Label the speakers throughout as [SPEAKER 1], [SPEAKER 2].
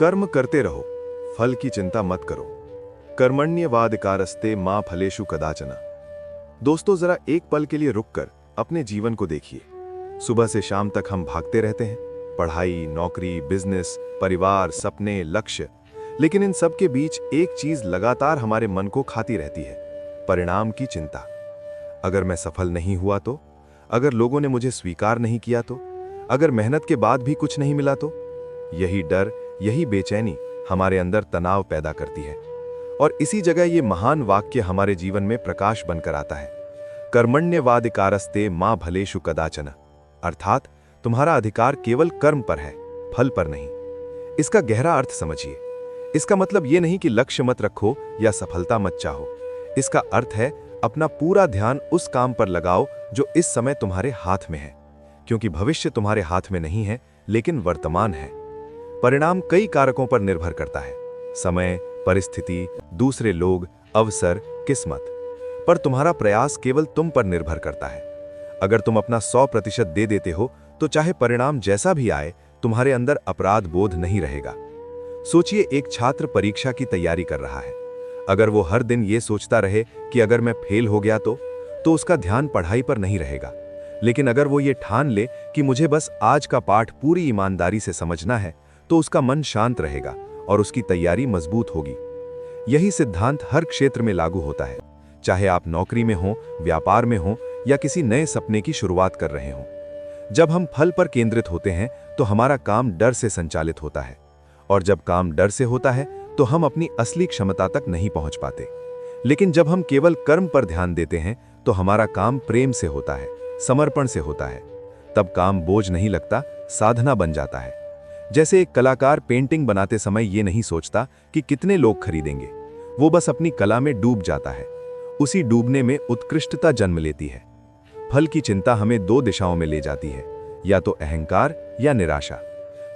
[SPEAKER 1] कर्म करते रहो, फल की चिंता मत करो। कर्मण्यवाधिकारस्ते मां फलेषु कदाचन। दोस्तों, जरा एक पल के लिए रुककर अपने जीवन को देखिए। सुबह से शाम तक हम भागते रहते हैं, पढ़ाई, नौकरी, बिजनेस, परिवार, सपने, लक्ष्य। लेकिन इन सब के बीच एक चीज लगातार हमारे मन को खाती रहती है, परिणाम की चिंता। अगर मैं सफल नहीं हुआ तो, अगर लोगों ने मुझे स्वीकार नहीं किया तो, अगर मेहनत के बाद भी कुछ नहीं मिला तो। यही डर, यही बेचैनी हमारे अंदर तनाव पैदा करती है। और इसी जगह ये महान वाक्य हमारे जीवन में प्रकाश बनकर आता है, कर्मण्यवाधिकारस्ते मां फलेषु कदाचन। अर्थात तुम्हारा अधिकार केवल कर्म पर है, फल पर नहीं। इसका गहरा अर्थ समझिए। इसका मतलब ये नहीं कि लक्ष्य मत रखो या सफलता मत चाहो। इसका अर्थ है अपना पूरा ध्यान उस काम पर लगाओ जो इस समय तुम्हारे हाथ में है, क्योंकि भविष्य तुम्हारे हाथ में नहीं है, लेकिन वर्तमान है। परिणाम कई कारकों पर निर्भर करता है, समय, परिस्थिति, दूसरे लोग, अवसर, किस्मत। पर तुम्हारा प्रयास केवल तुम पर निर्भर करता है। अगर तुम अपना 100% दे देते हो तो चाहे परिणाम जैसा भी आए, तुम्हारे अंदर अपराध बोध नहीं रहेगा। सोचिए, एक छात्र परीक्षा की तैयारी कर रहा है। अगर वो हर दिन ये सोचता रहे कि अगर मैं फेल हो गया तो उसका ध्यान पढ़ाई पर नहीं रहेगा। लेकिन अगर वो ये ठान ले कि मुझे बस आज का पाठ पूरी ईमानदारी से समझना है, तो उसका मन शांत रहेगा और उसकी तैयारी मजबूत होगी। यही सिद्धांत हर क्षेत्र में लागू होता है, चाहे आप नौकरी में हो, व्यापार में हो या किसी नए सपने की शुरुआत कर रहे हो। जब हम फल पर केंद्रित होते हैं तो हमारा काम डर से संचालित होता है, और जब काम डर से होता है तो हम अपनी असली क्षमता तक नहीं पहुंच पाते। लेकिन जब हम केवल कर्म पर ध्यान देते हैं तो हमारा काम प्रेम से होता है, समर्पण से होता है। तब काम बोझ नहीं लगता, साधना बन जाता है। जैसे एक कलाकार पेंटिंग बनाते समय ये नहीं सोचता कि कितने लोग खरीदेंगे, वो बस अपनी कला में डूब जाता है। उसी डूबने में उत्कृष्टता जन्म लेती है। फल की चिंता हमें 2 दिशाओं में ले जाती है, या तो अहंकार या निराशा।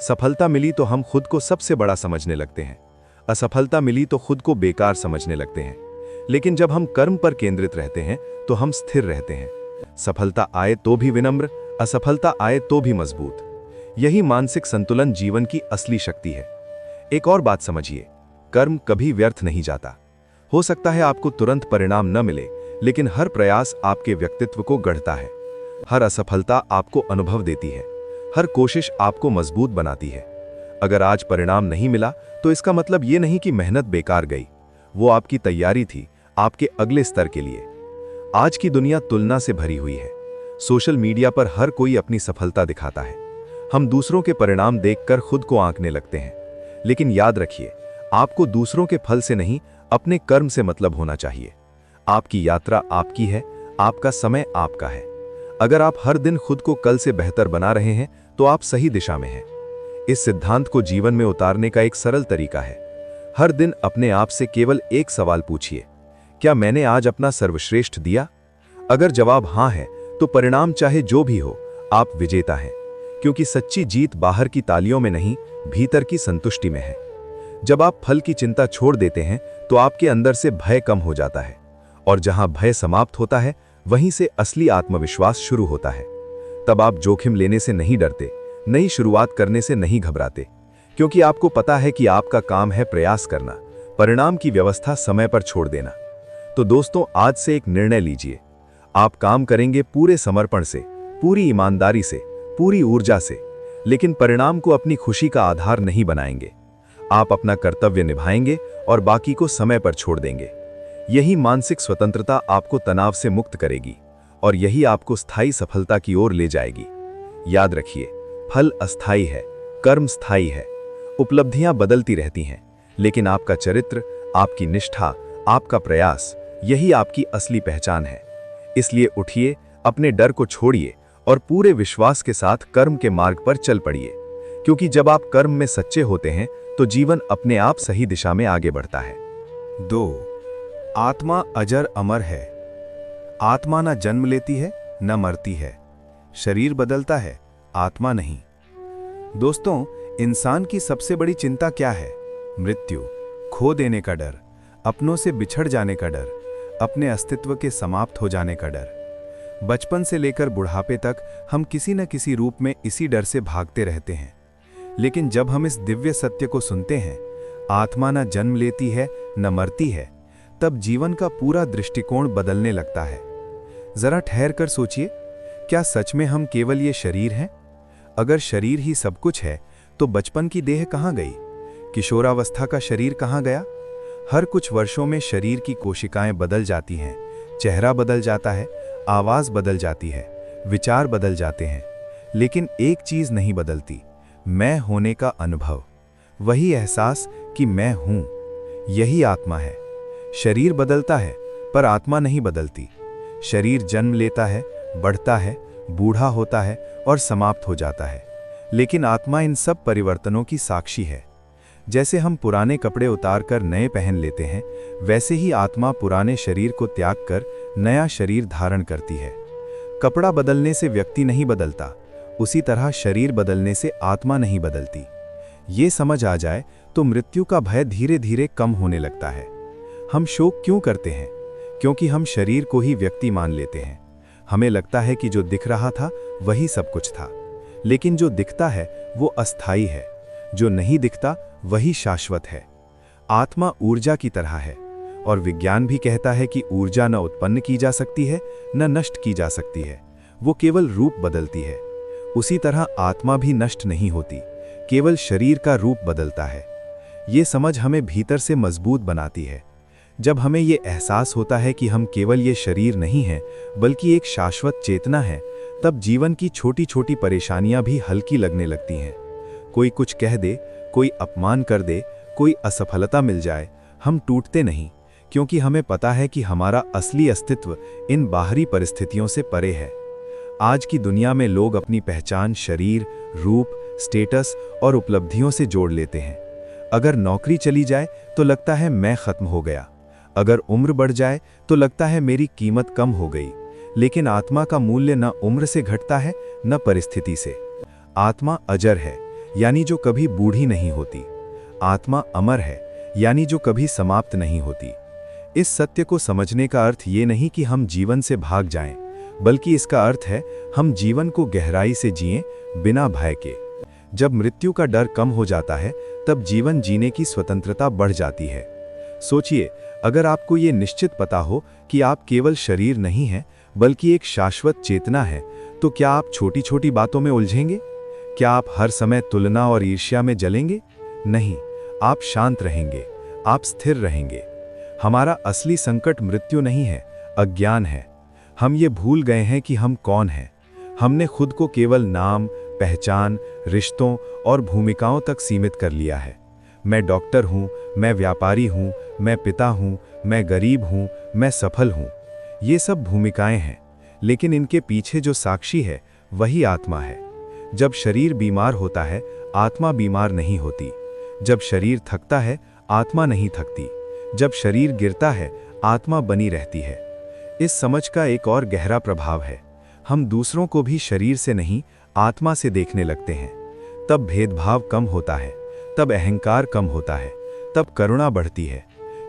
[SPEAKER 1] सफलता मिली तो हम खुद को सबसे बड़ा समझने लगते हैं, असफलता मिली तो खुद को बेकार समझने लगते हैं। लेकिन जब हम कर्म पर केंद्रित रहते हैं तो हम स्थिर रहते हैं। सफलता आए तो भी विनम्र, असफलता आए तो भी मजबूत। यही मानसिक संतुलन जीवन की असली शक्ति है। एक और बात समझिए, कर्म कभी व्यर्थ नहीं जाता। हो सकता है आपको तुरंत परिणाम न मिले, लेकिन हर प्रयास आपके व्यक्तित्व को गढ़ता है। हर असफलता आपको अनुभव देती है, हर कोशिश आपको मजबूत बनाती है। अगर आज परिणाम नहीं मिला तो इसका मतलब ये नहीं कि मेहनत बेकार गई, वो आपकी तैयारी थी आपके अगले स्तर के लिए। आज की दुनिया तुलना से भरी हुई है। सोशल मीडिया पर हर कोई अपनी सफलता दिखाता है। हम दूसरों के परिणाम देखकर खुद को आंकने लगते हैं। लेकिन याद रखिए, आपको दूसरों के फल से नहीं, अपने कर्म से मतलब होना चाहिए। आपकी यात्रा आपकी है, आपका समय आपका है। अगर आप हर दिन खुद को कल से बेहतर बना रहे हैं तो आप सही दिशा में हैं। इस सिद्धांत को जीवन में उतारने का एक सरल तरीका है। हर दिन अपने आप से केवल एक सवाल पूछिए, क्या मैंने आज अपना सर्वश्रेष्ठ दिया? अगर जवाब हां है तो परिणाम चाहे जो भी हो, आप विजेता हैं। क्योंकि सच्ची जीत बाहर की तालियों में नहीं, भीतर की संतुष्टि में है। जब आप फल की चिंता छोड़ देते हैं तो आपके अंदर से भय कम हो जाता है, और जहां भय समाप्त होता है वहीं से असली आत्मविश्वास शुरू होता है। तब आप जोखिम लेने से नहीं डरते, नई शुरुआत करने से नहीं घबराते, क्योंकि आपको पता है कि आपका काम है प्रयास करना, परिणाम की व्यवस्था समय पर छोड़ देना। तो दोस्तों, आज से एक निर्णय लीजिए। आप काम करेंगे पूरे समर्पण से, पूरी ईमानदारी से, पूरी ऊर्जा से, लेकिन परिणाम को अपनी खुशी का आधार नहीं बनाएंगे। आप अपना कर्तव्य निभाएंगे और बाकी को समय पर छोड़ देंगे। यही मानसिक स्वतंत्रता आपको तनाव से मुक्त करेगी, और यही आपको स्थायी सफलता की ओर ले जाएगी। याद रखिए, फल अस्थायी है, कर्म स्थायी है। उपलब्धियां बदलती रहती हैं, लेकिन आपका चरित्र, आपकी निष्ठा, आपका प्रयास, यही आपकी असली पहचान है। इसलिए उठिए, अपने डर को छोड़िए और पूरे विश्वास के साथ कर्म के मार्ग पर चल पड़िए। क्योंकि जब आप कर्म में सच्चे होते हैं तो जीवन अपने आप सही दिशा में आगे बढ़ता है।
[SPEAKER 2] 2. आत्मा अजर अमर है। आत्मा न जन्म लेती है न मरती है। शरीर बदलता है, आत्मा नहीं। दोस्तों, इंसान की सबसे बड़ी चिंता क्या है? मृत्यु, खो देने का डर, अपनों से बिछड़ जाने का डर, अपने अस्तित्व के समाप्त हो जाने का डर। बचपन से लेकर बुढ़ापे तक हम किसी न किसी रूप में इसी डर से भागते रहते हैं। लेकिन जब हम इस दिव्य सत्य को सुनते हैं, आत्मा न जन्म लेती है न मरती है, तब जीवन का पूरा दृष्टिकोण बदलने लगता है। जरा ठहर कर सोचिए, क्या सच में हम केवल ये शरीर हैं? अगर शरीर ही सब कुछ है तो बचपन की देह कहाँ गई? किशोरावस्था का शरीर कहाँ गया? हर कुछ वर्षों में शरीर की कोशिकाएं बदल जाती हैं, चेहरा बदल जाता है, आवाज बदल जाती है, विचार बदल जाते हैं, लेकिन एक चीज नहीं बदलती, मैं होने का अनुभव। वही एहसास कि मैं हूं, यही आत्मा है। शरीर बदलता है पर आत्मा नहीं बदलती। शरीर जन्म लेता है, बढ़ता है, बूढ़ा होता है और समाप्त हो जाता है, लेकिन आत्मा इन सब परिवर्तनों की साक्षी है। जैसे हम पुराने कपड़े उतारकर नए पहन लेते हैं, वैसे ही आत्मा पुराने शरीर को त्याग कर नया शरीर धारण करती है। कपड़ा बदलने से व्यक्ति नहीं बदलता, उसी तरह शरीर बदलने से आत्मा नहीं बदलती। ये समझ आ जाए तो मृत्यु का भय धीरे धीरे कम होने लगता है। हम शोक क्यों करते हैं? क्योंकि हम शरीर को ही व्यक्ति मान लेते हैं। हमें लगता है कि जो दिख रहा था वही सब कुछ था, लेकिन जो दिखता है वो अस्थायी है, जो नहीं दिखता वही शाश्वत है। आत्मा ऊर्जा की तरह है, और विज्ञान भी कहता है कि ऊर्जा न उत्पन्न की जा सकती है न नष्ट की जा सकती है, वो केवल रूप बदलती है। उसी तरह आत्मा भी नष्ट नहीं होती, केवल शरीर का रूप बदलता है। ये समझ हमें भीतर से मजबूत बनाती है। जब हमें ये एहसास होता है कि हम केवल ये शरीर नहीं हैं, बल्कि एक शाश्वत चेतना है, तब जीवन की छोटी छोटी परेशानियां भी हल्की लगने लगती हैं। कोई कुछ कह दे, कोई अपमान कर दे, कोई असफलता मिल जाए, हम टूटते नहीं, क्योंकि हमें पता है कि हमारा असली अस्तित्व इन बाहरी परिस्थितियों से परे है। आज की दुनिया में लोग अपनी पहचान शरीर, रूप, स्टेटस और उपलब्धियों से जोड़ लेते हैं। अगर नौकरी चली जाए तो लगता है मैं खत्म हो गया, अगर उम्र बढ़ जाए तो लगता है मेरी कीमत कम हो गई। लेकिन आत्मा का मूल्य न उम्र से घटता है न परिस्थिति से। आत्मा अजर है, यानी जो कभी बूढ़ी नहीं होती। आत्मा अमर है, यानी जो कभी समाप्त नहीं होती। इस सत्य को समझने का अर्थ ये नहीं कि हम जीवन से भाग जाएं, बल्कि इसका अर्थ है हम जीवन को गहराई से जिएं, बिना भय के। जब मृत्यु का डर कम हो जाता है, तब जीवन जीने की स्वतंत्रता बढ़ जाती है। सोचिए, अगर आपको ये निश्चित पता हो कि आप केवल शरीर नहीं हैं, बल्कि एक शाश्वत चेतना है, तो क्या आप छोटी छोटी बातों में उलझेंगे? क्या आप हर समय तुलना और ईर्ष्या में जलेंगे? नहीं, आप शांत रहेंगे, आप स्थिर रहेंगे। हमारा असली संकट मृत्यु नहीं है, अज्ञान है। हम ये भूल गए हैं कि हम कौन हैं। हमने खुद को केवल नाम, पहचान, रिश्तों और भूमिकाओं तक सीमित कर लिया है। मैं डॉक्टर हूँ, मैं व्यापारी हूँ, मैं पिता हूँ, मैं गरीब हूँ, मैं सफल हूँ। ये सब भूमिकाएं हैं, लेकिन इनके पीछे जो साक्षी है वही आत्मा है। जब शरीर बीमार होता है, आत्मा बीमार नहीं होती। जब शरीर थकता है, आत्मा नहीं थकती। जब शरीर गिरता है, आत्मा बनी रहती है। इस समझ का एक और गहरा प्रभाव है, हम दूसरों को भी शरीर से नहीं, आत्मा से देखने लगते हैं। तब भेदभाव कम होता है, तब अहंकार कम होता है, तब करुणा बढ़ती है,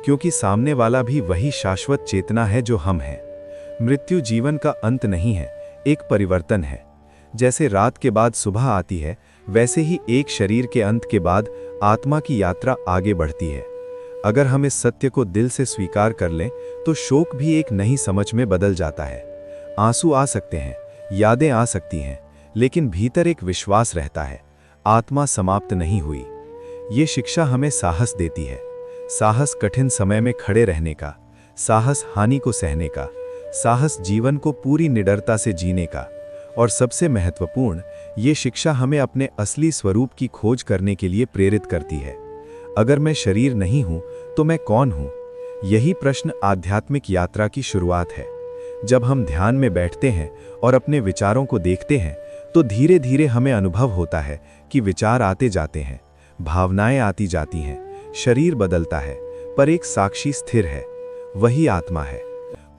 [SPEAKER 2] क्योंकि सामने वाला भी वही शाश्वत चेतना है जो हम हैं। मृत्यु जीवन का अंत नहीं है, एक परिवर्तन है। जैसे रात के बाद सुबह आती है, वैसे ही एक शरीर के अंत के बाद आत्मा की यात्रा आगे बढ़ती है। अगर हम इस सत्य को दिल से स्वीकार कर लें, तो शोक भी एक नई समझ में बदल जाता है। आंसू आ सकते हैं, यादें आ सकती हैं, लेकिन भीतर एक विश्वास रहता है, आत्मा समाप्त नहीं हुई। ये शिक्षा हमें साहस देती है। साहस कठिन समय में खड़े रहने का, साहस हानि को सहने का, साहस जीवन को पूरी निडरता से जीने का, और सबसे महत्वपूर्ण, ये शिक्षा हमें अपने असली स्वरूप की खोज करने के लिए प्रेरित करती है। अगर मैं शरीर नहीं हूं, तो मैं कौन हूं? यही प्रश्न आध्यात्मिक यात्रा की शुरुआत है। जब हम ध्यान में बैठते हैं और अपने विचारों को देखते हैं, तो धीरे धीरे हमें अनुभव होता है कि विचार आते जाते हैं, भावनाएं आती जाती हैं, शरीर बदलता है, पर एक साक्षी स्थिर है, वही आत्मा है।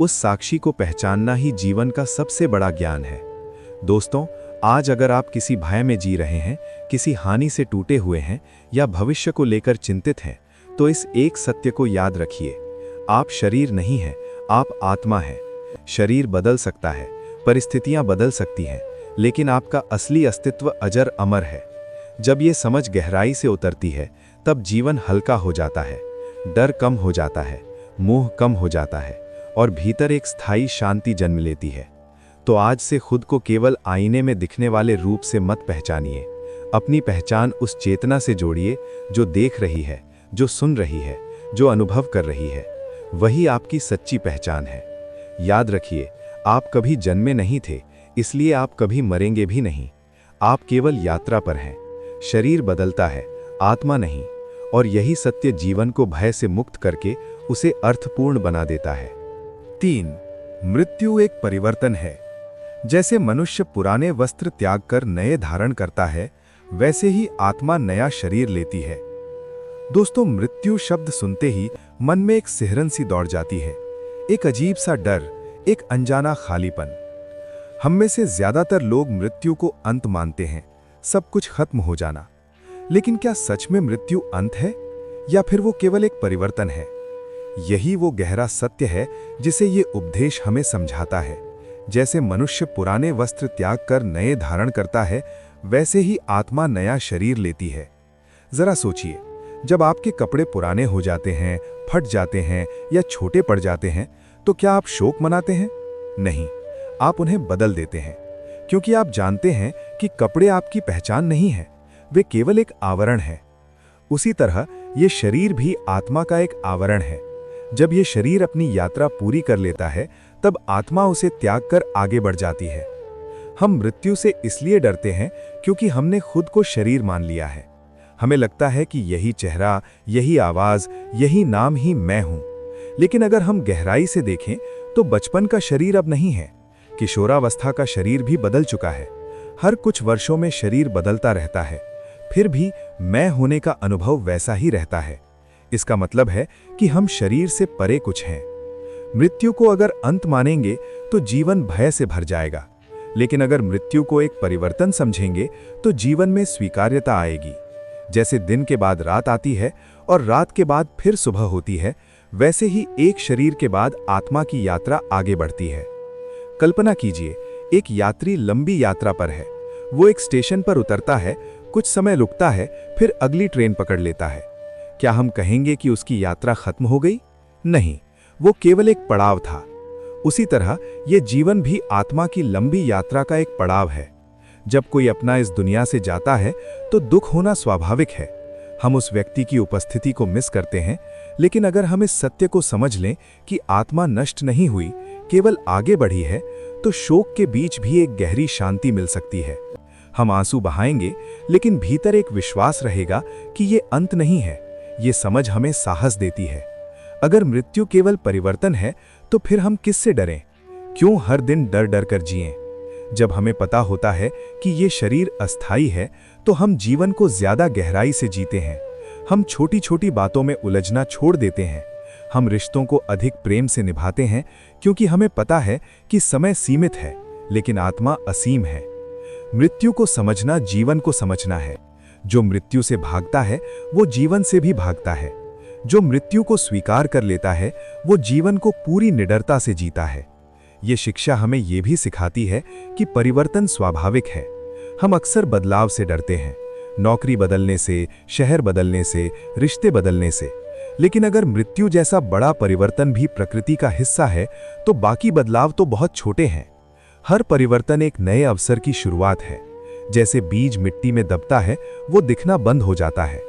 [SPEAKER 2] उस साक्षी को पहचानना ही जीवन का सबसे बड़ा ज्ञान है। दोस्तों, आज अगर आप किसी भय में जी रहे हैं, किसी हानि से टूटे हुए हैं या भविष्य को लेकर चिंतित हैं, तो इस एक सत्य को याद रखिए, आप शरीर नहीं हैं, आप आत्मा हैं। शरीर बदल सकता है, परिस्थितियां बदल सकती हैं, लेकिन आपका असली अस्तित्व अजर अमर है। जब ये समझ गहराई से उतरती है तब जीवन हल्का हो जाता है, डर कम हो जाता है, मोह कम हो जाता है और भीतर एक स्थायी शांति जन्म लेती है। तो आज से खुद को केवल आईने में दिखने वाले रूप से मत पहचानिए। अपनी पहचान उस चेतना से जोड़िए जो देख रही है, जो सुन रही है, जो अनुभव कर रही है। वही आपकी सच्ची पहचान है। याद रखिए, आप कभी जन्मे नहीं थे, इसलिए आप कभी मरेंगे भी नहीं। आप केवल यात्रा पर हैं। शरीर बदलता है, आत्मा नहीं। और यही सत्य जीवन को भय से मुक्त करके उसे अर्थपूर्ण बना देता है। 3. मृत्यु एक परिवर्तन है। जैसे मनुष्य पुराने वस्त्र त्याग कर नए धारण करता है, वैसे ही आत्मा नया शरीर लेती है। दोस्तों, मृत्यु शब्द सुनते ही मन में एक सिहरन सी दौड़ जाती है, एक अजीब सा डर, एक अनजाना खालीपन। हम में से ज्यादातर लोग मृत्यु को अंत मानते हैं, सब कुछ खत्म हो जाना। लेकिन क्या सच में मृत्यु अंत है या फिर वो केवल एक परिवर्तन है? यही वो गहरा सत्य है जिसे ये उपदेश हमें समझाता है। जैसे मनुष्य पुराने वस्त्र त्याग कर नए धारण करता है, वैसे ही आत्मा नया शरीर लेती है। जरा सोचिए, जब आपके कपड़े पुराने हो जाते हैं, फट जाते हैं या छोटे पड़ जाते हैं, तो क्या आप शोक मनाते हैं? नहीं, आप उन्हें बदल देते हैं, क्योंकि आप जानते हैं कि कपड़े आपकी पहचान नहीं है, वे केवल एक आवरण है। उसी तरह ये शरीर भी आत्मा का एक आवरण है। जब ये शरीर अपनी यात्रा पूरी कर लेता है, तब आत्मा उसे त्याग कर आगे बढ़ जाती है। हम मृत्यु से इसलिए डरते हैं क्योंकि हमने खुद को शरीर मान लिया है। हमें लगता है कि यही चेहरा, यही आवाज, यही नाम ही मैं हूं। लेकिन अगर हम गहराई से देखें तो बचपन का शरीर अब नहीं है। किशोरावस्था का शरीर भी बदल चुका है। हर कुछ वर्षों में शरीर बदलता रहता है, फिर भी मैं होने का अनुभव वैसा ही रहता है। इसका मतलब है कि हम शरीर से परे कुछ हैं। मृत्यु को अगर अंत मानेंगे तो जीवन भय से भर जाएगा, लेकिन अगर मृत्यु को एक परिवर्तन समझेंगे तो जीवन में स्वीकार्यता आएगी। जैसे दिन के बाद रात आती है और रात के बाद फिर सुबह होती है, वैसे ही एक शरीर के बाद आत्मा की यात्रा आगे बढ़ती है। कल्पना कीजिए, एक यात्री लंबी यात्रा पर है। वो एक स्टेशन पर उतरता है, कुछ समय रुकता है, फिर अगली ट्रेन पकड़ लेता है। क्या हम कहेंगे कि उसकी यात्रा खत्म हो गई? नहीं, वो केवल एक पड़ाव था। उसी तरह ये जीवन भी आत्मा की लंबी यात्रा का एक पड़ाव है। जब कोई अपना इस दुनिया से जाता है तो दुख होना स्वाभाविक है। हम उस व्यक्ति की उपस्थिति को मिस करते हैं, लेकिन अगर हम इस सत्य को समझ लें कि आत्मा नष्ट नहीं हुई, केवल आगे बढ़ी है, तो शोक के बीच भी एक गहरी शांति मिल सकती है। हम आंसू बहाएंगे, लेकिन भीतर एक विश्वास रहेगा कि ये अंत नहीं है। ये समझ हमें साहस देती है। अगर मृत्यु केवल परिवर्तन है, तो फिर हम किससे डरें? क्यों हर दिन डर डर कर जिएं? जब हमें पता होता है कि ये शरीर अस्थायी है, तो हम जीवन को ज्यादा गहराई से जीते हैं। हम छोटी छोटी बातों में उलझना छोड़ देते हैं। हम रिश्तों को अधिक प्रेम से निभाते हैं, क्योंकि हमें पता है कि समय सीमित है, लेकिन आत्मा असीम है। मृत्यु को समझना जीवन को समझना है। जो मृत्यु से भागता है, वो जीवन से भी भागता है। जो मृत्यु को स्वीकार कर लेता है, वो जीवन को पूरी निडरता से जीता है। ये शिक्षा हमें ये भी सिखाती है कि परिवर्तन स्वाभाविक है। हम अक्सर बदलाव से डरते हैं, नौकरी बदलने से, शहर बदलने से, रिश्ते बदलने से। लेकिन अगर मृत्यु जैसा बड़ा परिवर्तन भी प्रकृति का हिस्सा है, तो बाकी बदलाव तो बहुत छोटे हैं। हर परिवर्तन एक नए अवसर की शुरुआत है। जैसे बीज मिट्टी में दबता है, वो दिखना बंद हो जाता है।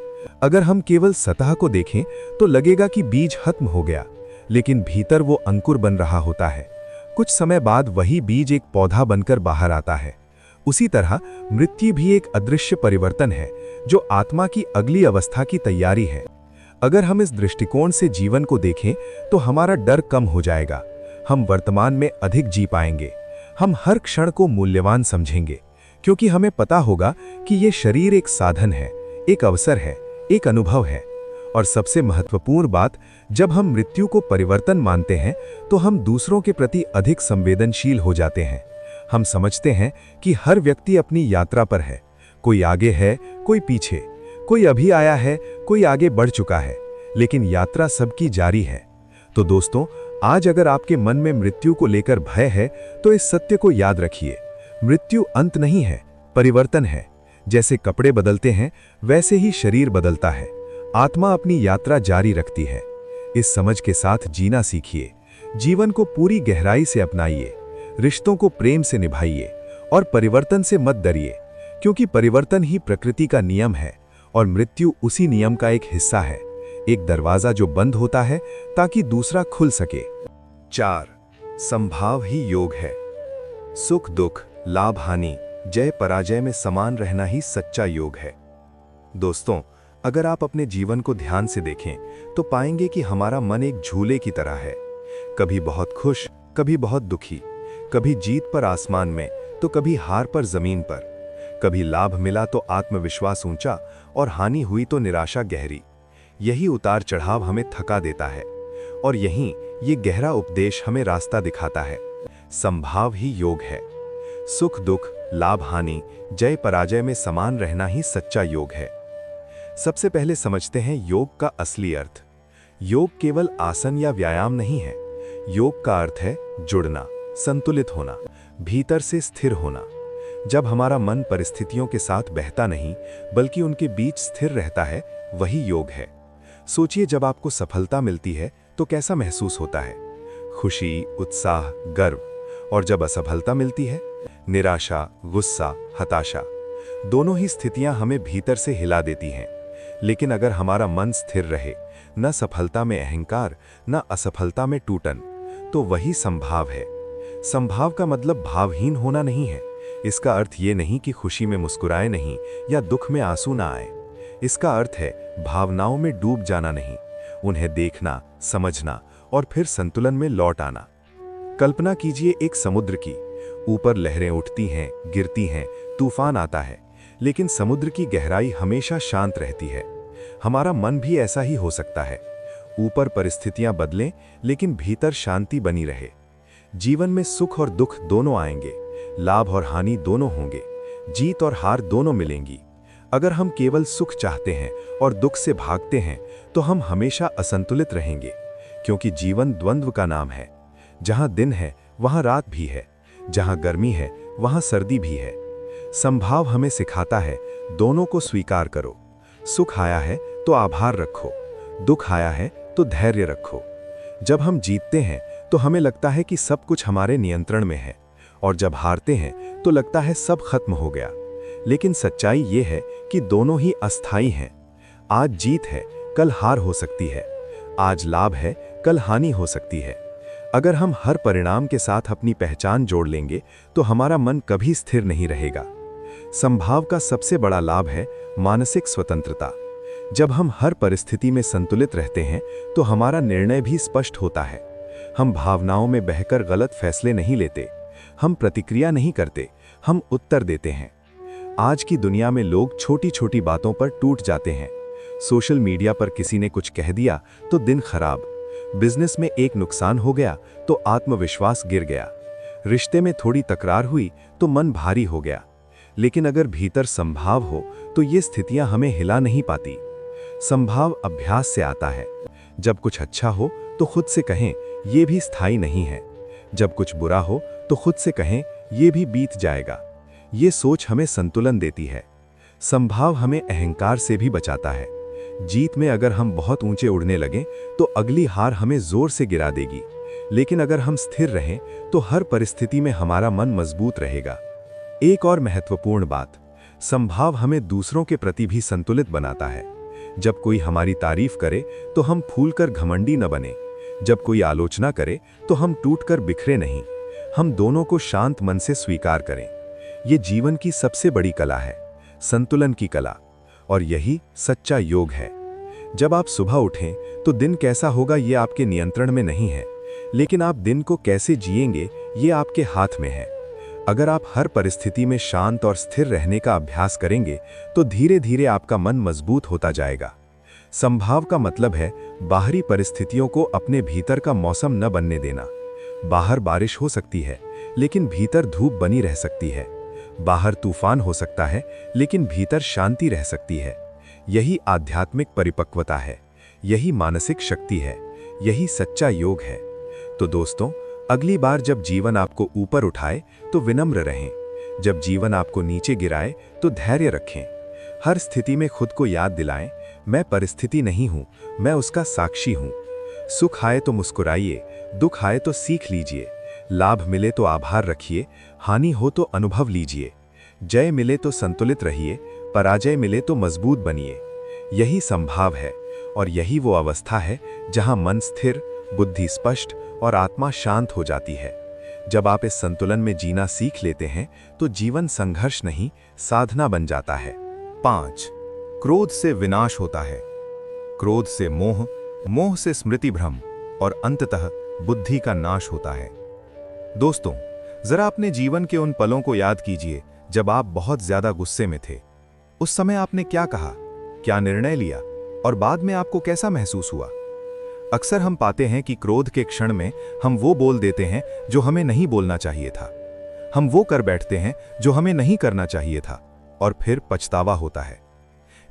[SPEAKER 2] अगर हम केवल सतह को देखें तो लगेगा कि बीज खत्म हो गया, लेकिन भीतर वो अंकुर बन रहा होता है। कुछ समय बाद वही बीज एक पौधा बनकर बाहर आता है। उसी तरह मृत्यु भी एक अदृश्य परिवर्तन है, जो आत्मा की अगली अवस्था की तैयारी है। अगर हम इस दृष्टिकोण से जीवन को देखें तो हमारा डर कम हो जाएगा। हम वर्तमान में अधिक जी पाएंगे। हम हर क्षण को मूल्यवान समझेंगे, क्योंकि हमें पता होगा कि ये शरीर एक साधन है, एक अवसर है, एक अनुभव है। और सबसे महत्वपूर्ण बात, जब हम मृत्यु को परिवर्तन मानते हैं तो हम दूसरों के प्रति अधिक संवेदनशील हो जाते हैं। हम समझते हैं कि हर व्यक्ति अपनी यात्रा पर है। कोई आगे है, कोई पीछे, कोई अभी आया है, कोई आगे बढ़ चुका है, लेकिन यात्रा सबकी जारी है। तो दोस्तों, आज अगर आपके मन में मृत्यु को लेकर भय है, तो इस सत्य को याद रखिए। मृत्यु अंत नहीं है, परिवर्तन है। जैसे कपड़े बदलते हैं वैसे ही शरीर बदलता है, आत्मा अपनी यात्रा जारी रखती है। इस समझ के साथ जीना सीखिए, जीवन को पूरी गहराई से अपनाइए, रिश्तों को प्रेम से निभाइए और परिवर्तन से मत डरिए, क्योंकि परिवर्तन ही प्रकृति का नियम है और मृत्यु उसी नियम का एक हिस्सा है, एक दरवाजा जो बंद होता है ताकि दूसरा खुल सके। 4. संभाव ही योग है। सुख दुख, लाभ हानि, जय पराजय में समान रहना ही सच्चा योग है। दोस्तों, अगर आप अपने जीवन को ध्यान से देखें तो पाएंगे कि हमारा मन एक झूले की तरह है, कभी बहुत खुश, कभी बहुत दुखी, कभी जीत पर आसमान में तो कभी हार पर जमीन पर, कभी लाभ मिला तो आत्मविश्वास ऊंचा और हानि हुई तो निराशा गहरी। यही उतार चढ़ाव हमें थका देता है और यहीं ये गहरा उपदेश हमें रास्ता दिखाता है। संभाव ही योग है। सुख दुख, लाभ हानि, जय पराजय में समान रहना ही सच्चा योग है। सबसे पहले समझते हैं योग का असली अर्थ। योग केवल आसन या व्यायाम नहीं है। योग का अर्थ है जुड़ना, संतुलित होना, भीतर से स्थिर होना। जब हमारा मन परिस्थितियों के साथ बहता नहीं बल्कि उनके बीच स्थिर रहता है, वही योग है। सोचिए, जब आपको सफलता मिलती है तो कैसा महसूस होता है? खुशी, उत्साह, गर्व। और जब असफलता मिलती है, निराशा, गुस्सा, हताशा। दोनों ही स्थितियां हमें भीतर से हिला देती हैं। लेकिन अगर हमारा मन स्थिर रहे, न सफलता में अहंकार, न असफलता में टूटन, तो वही संभाव है। संभाव का मतलब भावहीन होना नहीं है। इसका अर्थ ये नहीं कि खुशी में मुस्कुराए नहीं या दुख में आंसू ना आए। इसका अर्थ है भावनाओं में डूब जाना नहीं, उन्हें देखना, समझना और फिर संतुलन में लौट आना। कल्पना कीजिए एक समुद्र की। ऊपर लहरें उठती हैं, गिरती हैं, तूफान आता है, लेकिन समुद्र की गहराई हमेशा शांत रहती है। हमारा मन भी ऐसा ही हो सकता है। ऊपर परिस्थितियां बदलें लेकिन भीतर शांति बनी रहे। जीवन में सुख और दुख दोनों आएंगे, लाभ और हानि दोनों होंगे, जीत और हार दोनों मिलेंगी। अगर हम केवल सुख चाहते हैं और दुख से भागते हैं तो हम हमेशा असंतुलित रहेंगे, क्योंकि जीवन द्वंद्व का नाम है। जहां दिन है वहां रात भी है, जहां गर्मी है वहां सर्दी भी है। संभाव हमें सिखाता है दोनों को स्वीकार करो। सुख आया है तो आभार रखो, दुख आया है तो धैर्य रखो। जब हम जीतते हैं तो हमें लगता है कि सब कुछ हमारे नियंत्रण में है, और जब हारते हैं तो लगता है सब खत्म हो गया। लेकिन सच्चाई ये है कि दोनों ही अस्थायी हैं। आज जीत है, कल हार हो सकती है। आज लाभ है, कल हानि हो सकती है। अगर हम हर परिणाम के साथ अपनी पहचान जोड़ लेंगे तो हमारा मन कभी स्थिर नहीं रहेगा। संभाव का सबसे बड़ा लाभ है मानसिक स्वतंत्रता। जब हम हर परिस्थिति में संतुलित रहते हैं तो हमारा निर्णय भी स्पष्ट होता है। हम भावनाओं में बहकर गलत फैसले नहीं लेते, हम प्रतिक्रिया नहीं करते, हम उत्तर देते हैं। आज की दुनिया में लोग छोटी छोटी बातों पर टूट जाते हैं। सोशल मीडिया पर किसी ने कुछ कह दिया तो दिन खराब, बिजनेस में एक नुकसान हो गया तो आत्मविश्वास गिर गया, रिश्ते में थोड़ी तकरार हुई तो मन भारी हो गया। लेकिन अगर भीतर संभाव हो तो ये स्थितियां हमें हिला नहीं पाती। संभाव अभ्यास से आता है। जब कुछ अच्छा हो तो खुद से कहें ये भी स्थायी नहीं है, जब कुछ बुरा हो तो खुद से कहें ये भी बीत जाएगा। ये सोच हमें संतुलन देती है। संभाव हमें अहंकार से भी बचाता है। जीत में अगर हम बहुत ऊंचे उड़ने लगें तो अगली हार हमें जोर से गिरा देगी, लेकिन अगर हम स्थिर रहें तो हर परिस्थिति में हमारा मन मजबूत रहेगा। एक और महत्वपूर्ण बात, संभाव हमें दूसरों के प्रति भी संतुलित बनाता है। जब कोई हमारी तारीफ करे तो हम फूलकर घमंडी न बने, जब कोई आलोचना करे तो हम टूटकर बिखरे नहीं, हम दोनों को शांत मन से स्वीकार करें। ये जीवन की सबसे बड़ी कला है, संतुलन की कला, और यही सच्चा योग है। जब आप सुबह उठें तो दिन कैसा होगा ये आपके नियंत्रण में नहीं है, लेकिन आप दिन को कैसे जिएंगे ये आपके हाथ में है। अगर आप हर परिस्थिति में शांत और स्थिर रहने का अभ्यास करेंगे तो धीरे धीरे आपका मन मजबूत होता जाएगा। संभाव का मतलब है बाहरी परिस्थितियों को अपने भीतर का मौसम न बनने देना। बाहर बारिश हो सकती है लेकिन भीतर धूप बनी रह सकती है। बाहर तूफान हो सकता है लेकिन भीतर शांति रह सकती है। यही आध्यात्मिक परिपक्वता है, यही मानसिक शक्ति है, यही सच्चा योग है। तो दोस्तों, अगली बार जब जीवन आपको ऊपर उठाए तो विनम्र रहें, जब जीवन आपको नीचे गिराए तो धैर्य रखें। हर स्थिति में खुद को याद दिलाएं, मैं परिस्थिति नहीं हूं, मैं उसका साक्षी हूं। सुख आए तो मुस्कुराइए, दुख आए तो सीख लीजिए। लाभ मिले तो आभार रखिए, हानि हो तो अनुभव लीजिए। जय मिले तो संतुलित रहिए, पराजय मिले तो मजबूत बनिए। यही संभाव है और यही वो अवस्था है जहां मन स्थिर, बुद्धि स्पष्ट और आत्मा शांत हो जाती है। जब आप इस संतुलन में जीना सीख लेते हैं तो जीवन संघर्ष नहीं, साधना बन जाता है। 5. क्रोध से विनाश होता है। क्रोध से मोह, मोह से स्मृति भ्रम और अंततः बुद्धि का नाश होता है। दोस्तों, जरा अपने जीवन के उन पलों को याद कीजिए जब आप बहुत ज्यादा गुस्से में थे। उस समय आपने क्या कहा, क्या निर्णय लिया और बाद में आपको कैसा महसूस हुआ? अक्सर हम पाते हैं कि क्रोध के क्षण में हम वो बोल देते हैं जो हमें नहीं बोलना चाहिए था। हम वो कर बैठते हैं जो हमें नहीं करना चाहिए था और फिर पछतावा होता है।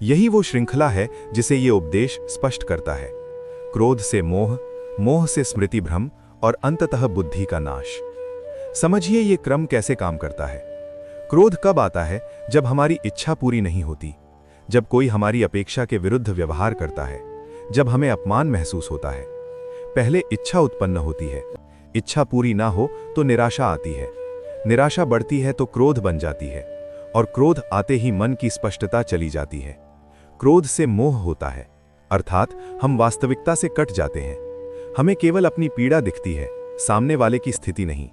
[SPEAKER 2] यही वो श्रृंखला है जिसे ये उपदेश स्पष्ट करता है। क्रोध से मोह, मोह से स्मृति भ्रम और अंततः बुद्धि का नाश। समझिए ये क्रम कैसे काम करता है। क्रोध कब आता है? जब हमारी इच्छा पूरी नहीं होती, जब कोई हमारी अपेक्षा के विरुद्ध व्यवहार करता है, जब हमें अपमान महसूस होता है। पहले इच्छा उत्पन्न होती है, इच्छा पूरी ना हो तो निराशा आती है, निराशा बढ़ती है तो क्रोध बन जाती है और क्रोध आते ही मन की स्पष्टता चली जाती है। क्रोध से मोह होता है, अर्थात हम वास्तविकता से कट जाते हैं। हमें केवल अपनी पीड़ा दिखती है, सामने वाले की स्थिति नहीं।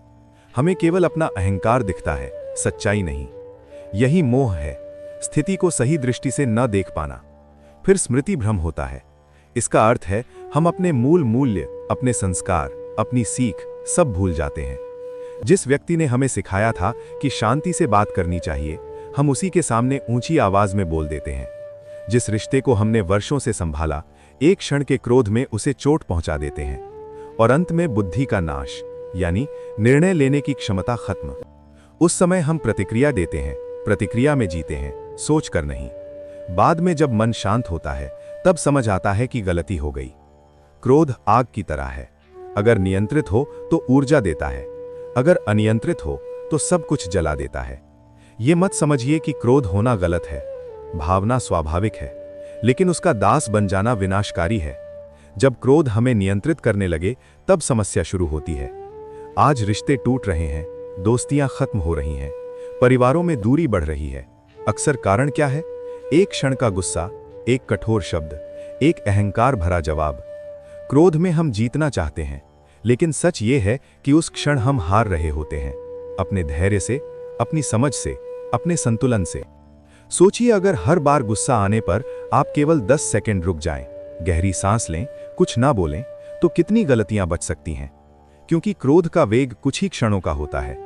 [SPEAKER 2] हमें केवल अपना अहंकार दिखता है, सच्चाई नहीं। यही मोह है, स्थिति को सही दृष्टि से न देख पाना। फिर स्मृति भ्रम होता है। इसका अर्थ है हम अपने मूल मूल्य, अपने संस्कार, अपनी सीख सब भूल जाते हैं। जिस व्यक्ति ने हमें सिखाया था कि शांति से बात करनी चाहिए, हम उसी के सामने ऊंची आवाज में बोल देते हैं। जिस रिश्ते को हमने वर्षों से संभाला, एक क्षण के क्रोध में उसे चोट पहुंचा देते हैं। और अंत में बुद्धि का नाश, यानी निर्णय लेने की क्षमता खत्म। उस समय हम प्रतिक्रिया देते हैं, प्रतिक्रिया में जीते हैं, सोच कर नहीं। बाद में जब मन शांत होता है तब समझ आता है कि गलती हो गई। क्रोध आग की तरह है, अगर नियंत्रित हो तो ऊर्जा देता है, अगर अनियंत्रित हो तो सब कुछ जला देता है। ये मत समझिए कि क्रोध होना गलत है, भावना स्वाभाविक है, लेकिन उसका दास बन जाना विनाशकारी है। जब क्रोध हमें नियंत्रित करने लगे तब समस्या शुरू होती है। आज रिश्ते टूट रहे हैं, दोस्तियां खत्म हो रही हैं, परिवारों में दूरी बढ़ रही है। अक्सर कारण क्या है? एक क्षण का गुस्सा, एक कठोर शब्द, एक अहंकार भरा जवाब। क्रोध में हम जीतना चाहते हैं, लेकिन सच ये है कि उस क्षण हम हार रहे होते हैं, अपने धैर्य से, अपनी समझ से, अपने संतुलन से। सोचिए, अगर हर बार गुस्सा आने पर आप केवल 10 सेकंड रुक जाएं, गहरी सांस लें, कुछ ना बोलें, तो कितनी गलतियां बच सकती हैं। क्योंकि क्रोध का वेग कुछ ही क्षणों का होता है।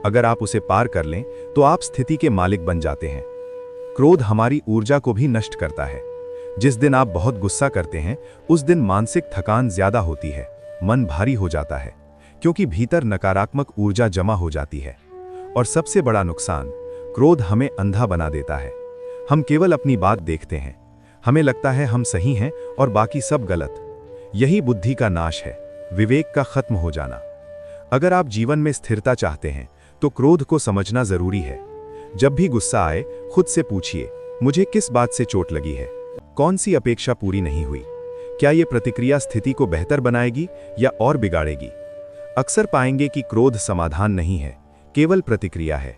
[SPEAKER 2] अगर आप उसे पार कर लें तो आप स्थिति के मालिक बन जाते हैं। क्रोध हमारी ऊर्जा को भी नष्ट करता है। जिस दिन आप बहुत गुस्सा करते हैं उस दिन मानसिक थकान ज्यादा होती है, मन भारी हो जाता है, क्योंकि भीतर नकारात्मक ऊर्जा जमा हो जाती है। और सबसे बड़ा नुकसान, क्रोध हमें अंधा बना देता है। हम केवल अपनी बात देखते हैं, हमें लगता है हम सही हैं और बाकी सब गलत। यही बुद्धि का नाश है, विवेक का खत्म हो जाना। अगर आप जीवन में स्थिरता चाहते हैं तो क्रोध को समझना जरूरी है। जब भी गुस्सा आए, खुद से पूछिए, मुझे किस बात से चोट लगी है? कौन सी अपेक्षा पूरी नहीं हुई? क्या यह प्रतिक्रिया स्थिति को बेहतर बनाएगी या और बिगाड़ेगी? अक्सर पाएंगे कि क्रोध समाधान नहीं है, केवल प्रतिक्रिया है।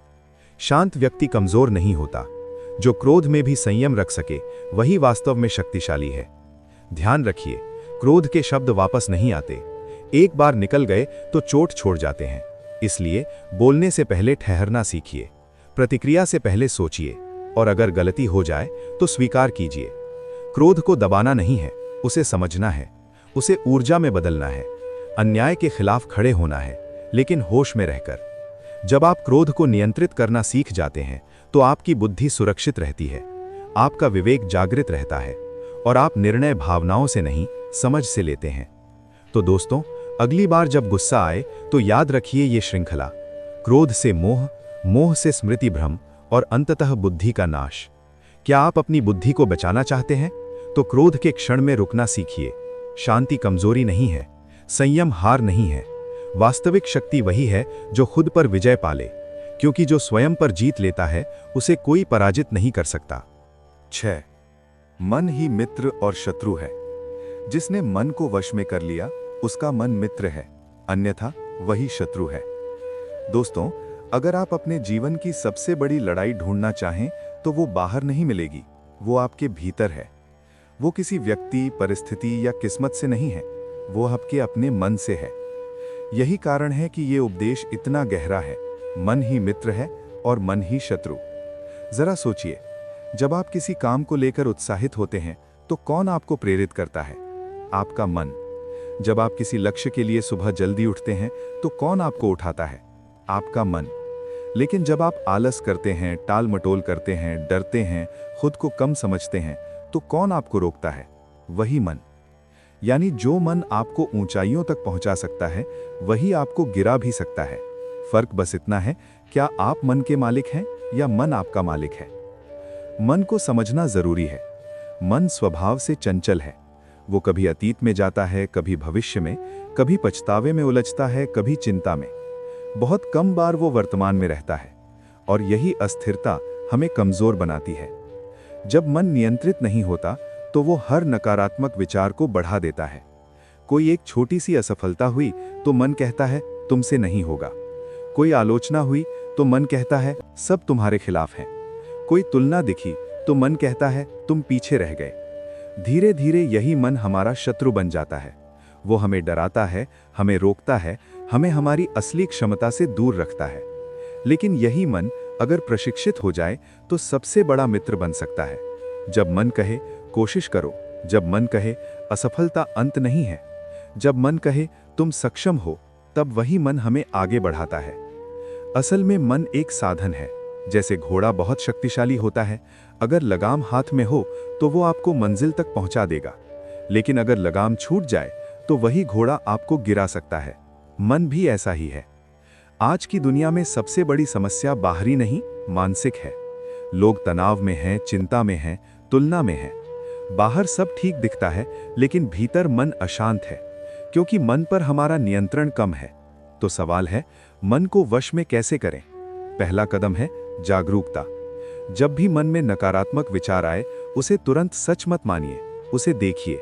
[SPEAKER 2] शांत व्यक्ति कमजोर नहीं होता। जो क्रोध में भी संयम रख सके वही वास्तव में शक्तिशाली है। ध्यान रखिए, क्रोध के शब्द वापस नहीं आते। एक बार निकल गए तो चोट छोड़ जाते हैं। इसलिए बोलने से पहले ठहरना सीखिए, प्रतिक्रिया से पहले सोचिए, और अगर गलती हो जाए तो स्वीकार कीजिए। क्रोध को दबाना नहीं है, उसे समझना है, उसे ऊर्जा में बदलना है। अन्याय के खिलाफ खड़े होना है, लेकिन होश में रहकर। जब आप क्रोध को नियंत्रित करना सीख जाते हैं तो आपकी बुद्धि सुरक्षित रहती है, आपका विवेक जागृत रहता है और आप निर्णय भावनाओं से नहीं, समझ से लेते हैं। तो दोस्तों, अगली बार जब गुस्सा आए तो याद रखिए ये श्रृंखला: क्रोध से मोह, मोह से स्मृति भ्रम और अंततः बुद्धि का नाश। क्या आप अपनी बुद्धि को बचाना चाहते हैं? तो क्रोध के क्षण में रुकना सीखिए। शांति कमजोरी नहीं है, संयम हार नहीं है। वास्तविक शक्ति वही है जो खुद पर विजय पाले, क्योंकि जो स्वयं पर जीत लेता है उसे कोई पराजित नहीं कर सकता।
[SPEAKER 1] 6. मन ही मित्र और शत्रु है। जिसने मन को वश में कर लिया उसका मन मित्र है, अन्यथा वही शत्रु है। दोस्तों, अगर आप अपने जीवन की सबसे बड़ी लड़ाई ढूंढना चाहें तो वो बाहर नहीं मिलेगी, वो आपके भीतर है। वो किसी व्यक्ति, परिस्थिति या किस्मत से नहीं है, वो आपके अपने मन से है। यही कारण है कि ये उपदेश इतना गहरा है। मन ही मित्र है और मन ही शत्रु। जरा सोचिए, जब आप किसी काम को लेकर उत्साहित होते हैं तो कौन आपको प्रेरित करता है? आपका मन। जब आप किसी लक्ष्य के लिए सुबह जल्दी उठते हैं तो कौन आपको उठाता है? आपका मन। लेकिन जब आप आलस करते हैं, टाल मटोल करते हैं, डरते हैं, खुद को कम समझते हैं, तो कौन आपको रोकता है? वही मन। यानी जो मन आपको ऊंचाइयों तक पहुंचा सकता है वही आपको गिरा भी सकता है। फर्क बस इतना है, क्या आप मन के मालिक हैं या मन आपका मालिक है? मन को समझना जरूरी है। मन स्वभाव से चंचल है। वो कभी अतीत में जाता है, कभी भविष्य में, कभी पछतावे में उलझता है, कभी चिंता में। बहुत कम बार वो वर्तमान में रहता है और यही अस्थिरता हमें कमजोर बनाती है। जब मन नियंत्रित नहीं होता तो वो हर नकारात्मक विचार को बढ़ा देता है। कोई एक छोटी सी असफलता हुई तो मन कहता है तुमसे नहीं होगा। कोई आलोचना हुई तो मन कहता है सब तुम्हारे खिलाफ हैं। कोई तुलना दिखी तो मन कहता है तुम पीछे रह गए। धीरे धीरे यही मन हमारा शत्रु बन जाता है। वो हमें डराता है, हमें रोकता है, हमें हमारी असली क्षमता से दूर रखता है। लेकिन यही मन अगर प्रशिक्षित हो जाए तो सबसे बड़ा मित्र बन सकता है। जब मन कहे कोशिश करो, जब मन कहे असफलता अंत नहीं है, जब मन कहे तुम सक्षम हो, तब वही मन हमें आगे बढ़ाता है। असल में मन एक साधन है। जैसे घोड़ा बहुत शक्तिशाली होता है, अगर लगाम हाथ में हो तो वो आपको मंजिल तक पहुंचा देगा। लेकिन अगर लगाम छूट जाए तो वही घोड़ा आपको गिरा सकता है। मन भी ऐसा ही है। आज की दुनिया में सबसे बड़ी समस्या बाहरी नहीं, मानसिक है। लोग तनाव में हैं, चिंता में हैं, तुलना में हैं। बाहर सब ठीक दिखता है लेकिन भीतर मन अशांत है, क्योंकि मन पर हमारा नियंत्रण कम है। तो सवाल है, मन को वश में कैसे करें? पहला कदम है जागरूकता। जब भी मन में नकारात्मक विचार आए उसे तुरंत सच मत मानिए, उसे देखिए।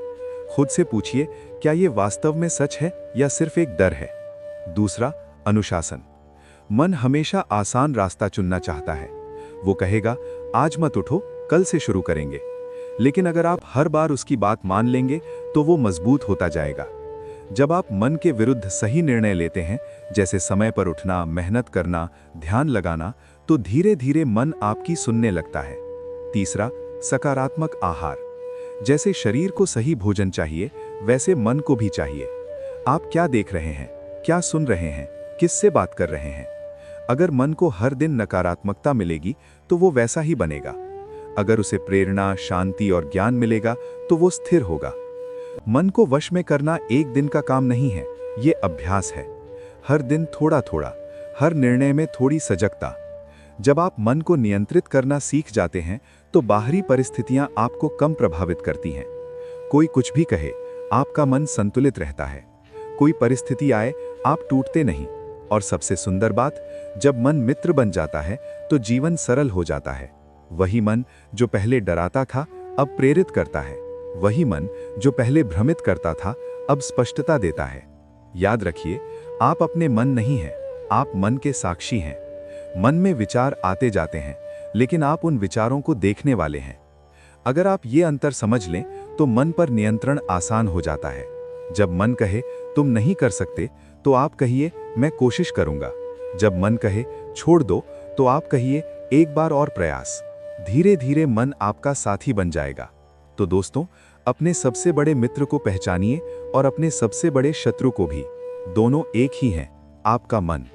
[SPEAKER 1] खुद से पूछिए, क्या ये वास्तव में सच है या सिर्फ एक डर है? दूसरा, अनुशासन। मन हमेशा आसान रास्ता चुनना चाहता है। वो कहेगा आज मत उठो, कल से शुरू करेंगे। लेकिन अगर आप हर बार उसकी बात मान लेंगे तो वो मजबूत होता जाएगा। जब आप मन के विरुद्ध सही निर्णय लेते हैं, जैसे समय पर उठना, मेहनत करना, ध्यान लगाना, तो धीरे धीरे मन आपकी सुनने लगता है। तीसरा, सकारात्मक आहार। जैसे शरीर को सही भोजन चाहिए, वैसे मन को भी चाहिए। आप क्या देख रहे हैं, क्या सुन रहे हैं, किससे बात कर रहे हैं? अगर मन को हर दिन नकारात्मकता मिलेगी तो वो वैसा ही बनेगा। अगर उसे प्रेरणा, शांति और ज्ञान मिलेगा तो वो स्थिर होगा। मन को वश में करना एक दिन का काम नहीं है, ये अभ्यास है। हर दिन थोड़ा थोड़ा, हर निर्णय में थोड़ी सजगता। जब आप मन को नियंत्रित करना सीख जाते हैं तो बाहरी परिस्थितियां आपको कम प्रभावित करती हैं। कोई कुछ भी कहे, आपका मन संतुलित रहता है। कोई परिस्थिति आए, आप टूटते नहीं। और सबसे सुंदर बात, जब मन मित्र बन जाता है तो जीवन सरल हो जाता है। वही मन जो पहले डराता था अब प्रेरित करता है। वही मन जो पहले भ्रमित करता था अब स्पष्टता देता है। याद रखिए, आप अपने मन नहीं हैं, आप मन के साक्षी हैं। मन में विचार आते जाते हैं, लेकिन आप उन विचारों को देखने वाले हैं। अगर आप ये अंतर समझ लें तो मन पर नियंत्रण आसान हो जाता है। जब मन कहे तुम नहीं कर सकते तो आप कहिए मैं कोशिश करूंगा। जब मन कहे छोड़ दो तो आप कहिए एक बार और प्रयास। धीरे धीरे मन आपका साथी बन जाएगा। तो दोस्तों, अपने सबसे बड़े मित्र को पहचानिए और अपने सबसे बड़े शत्रु को भी। दोनों एक ही हैं, आपका मन।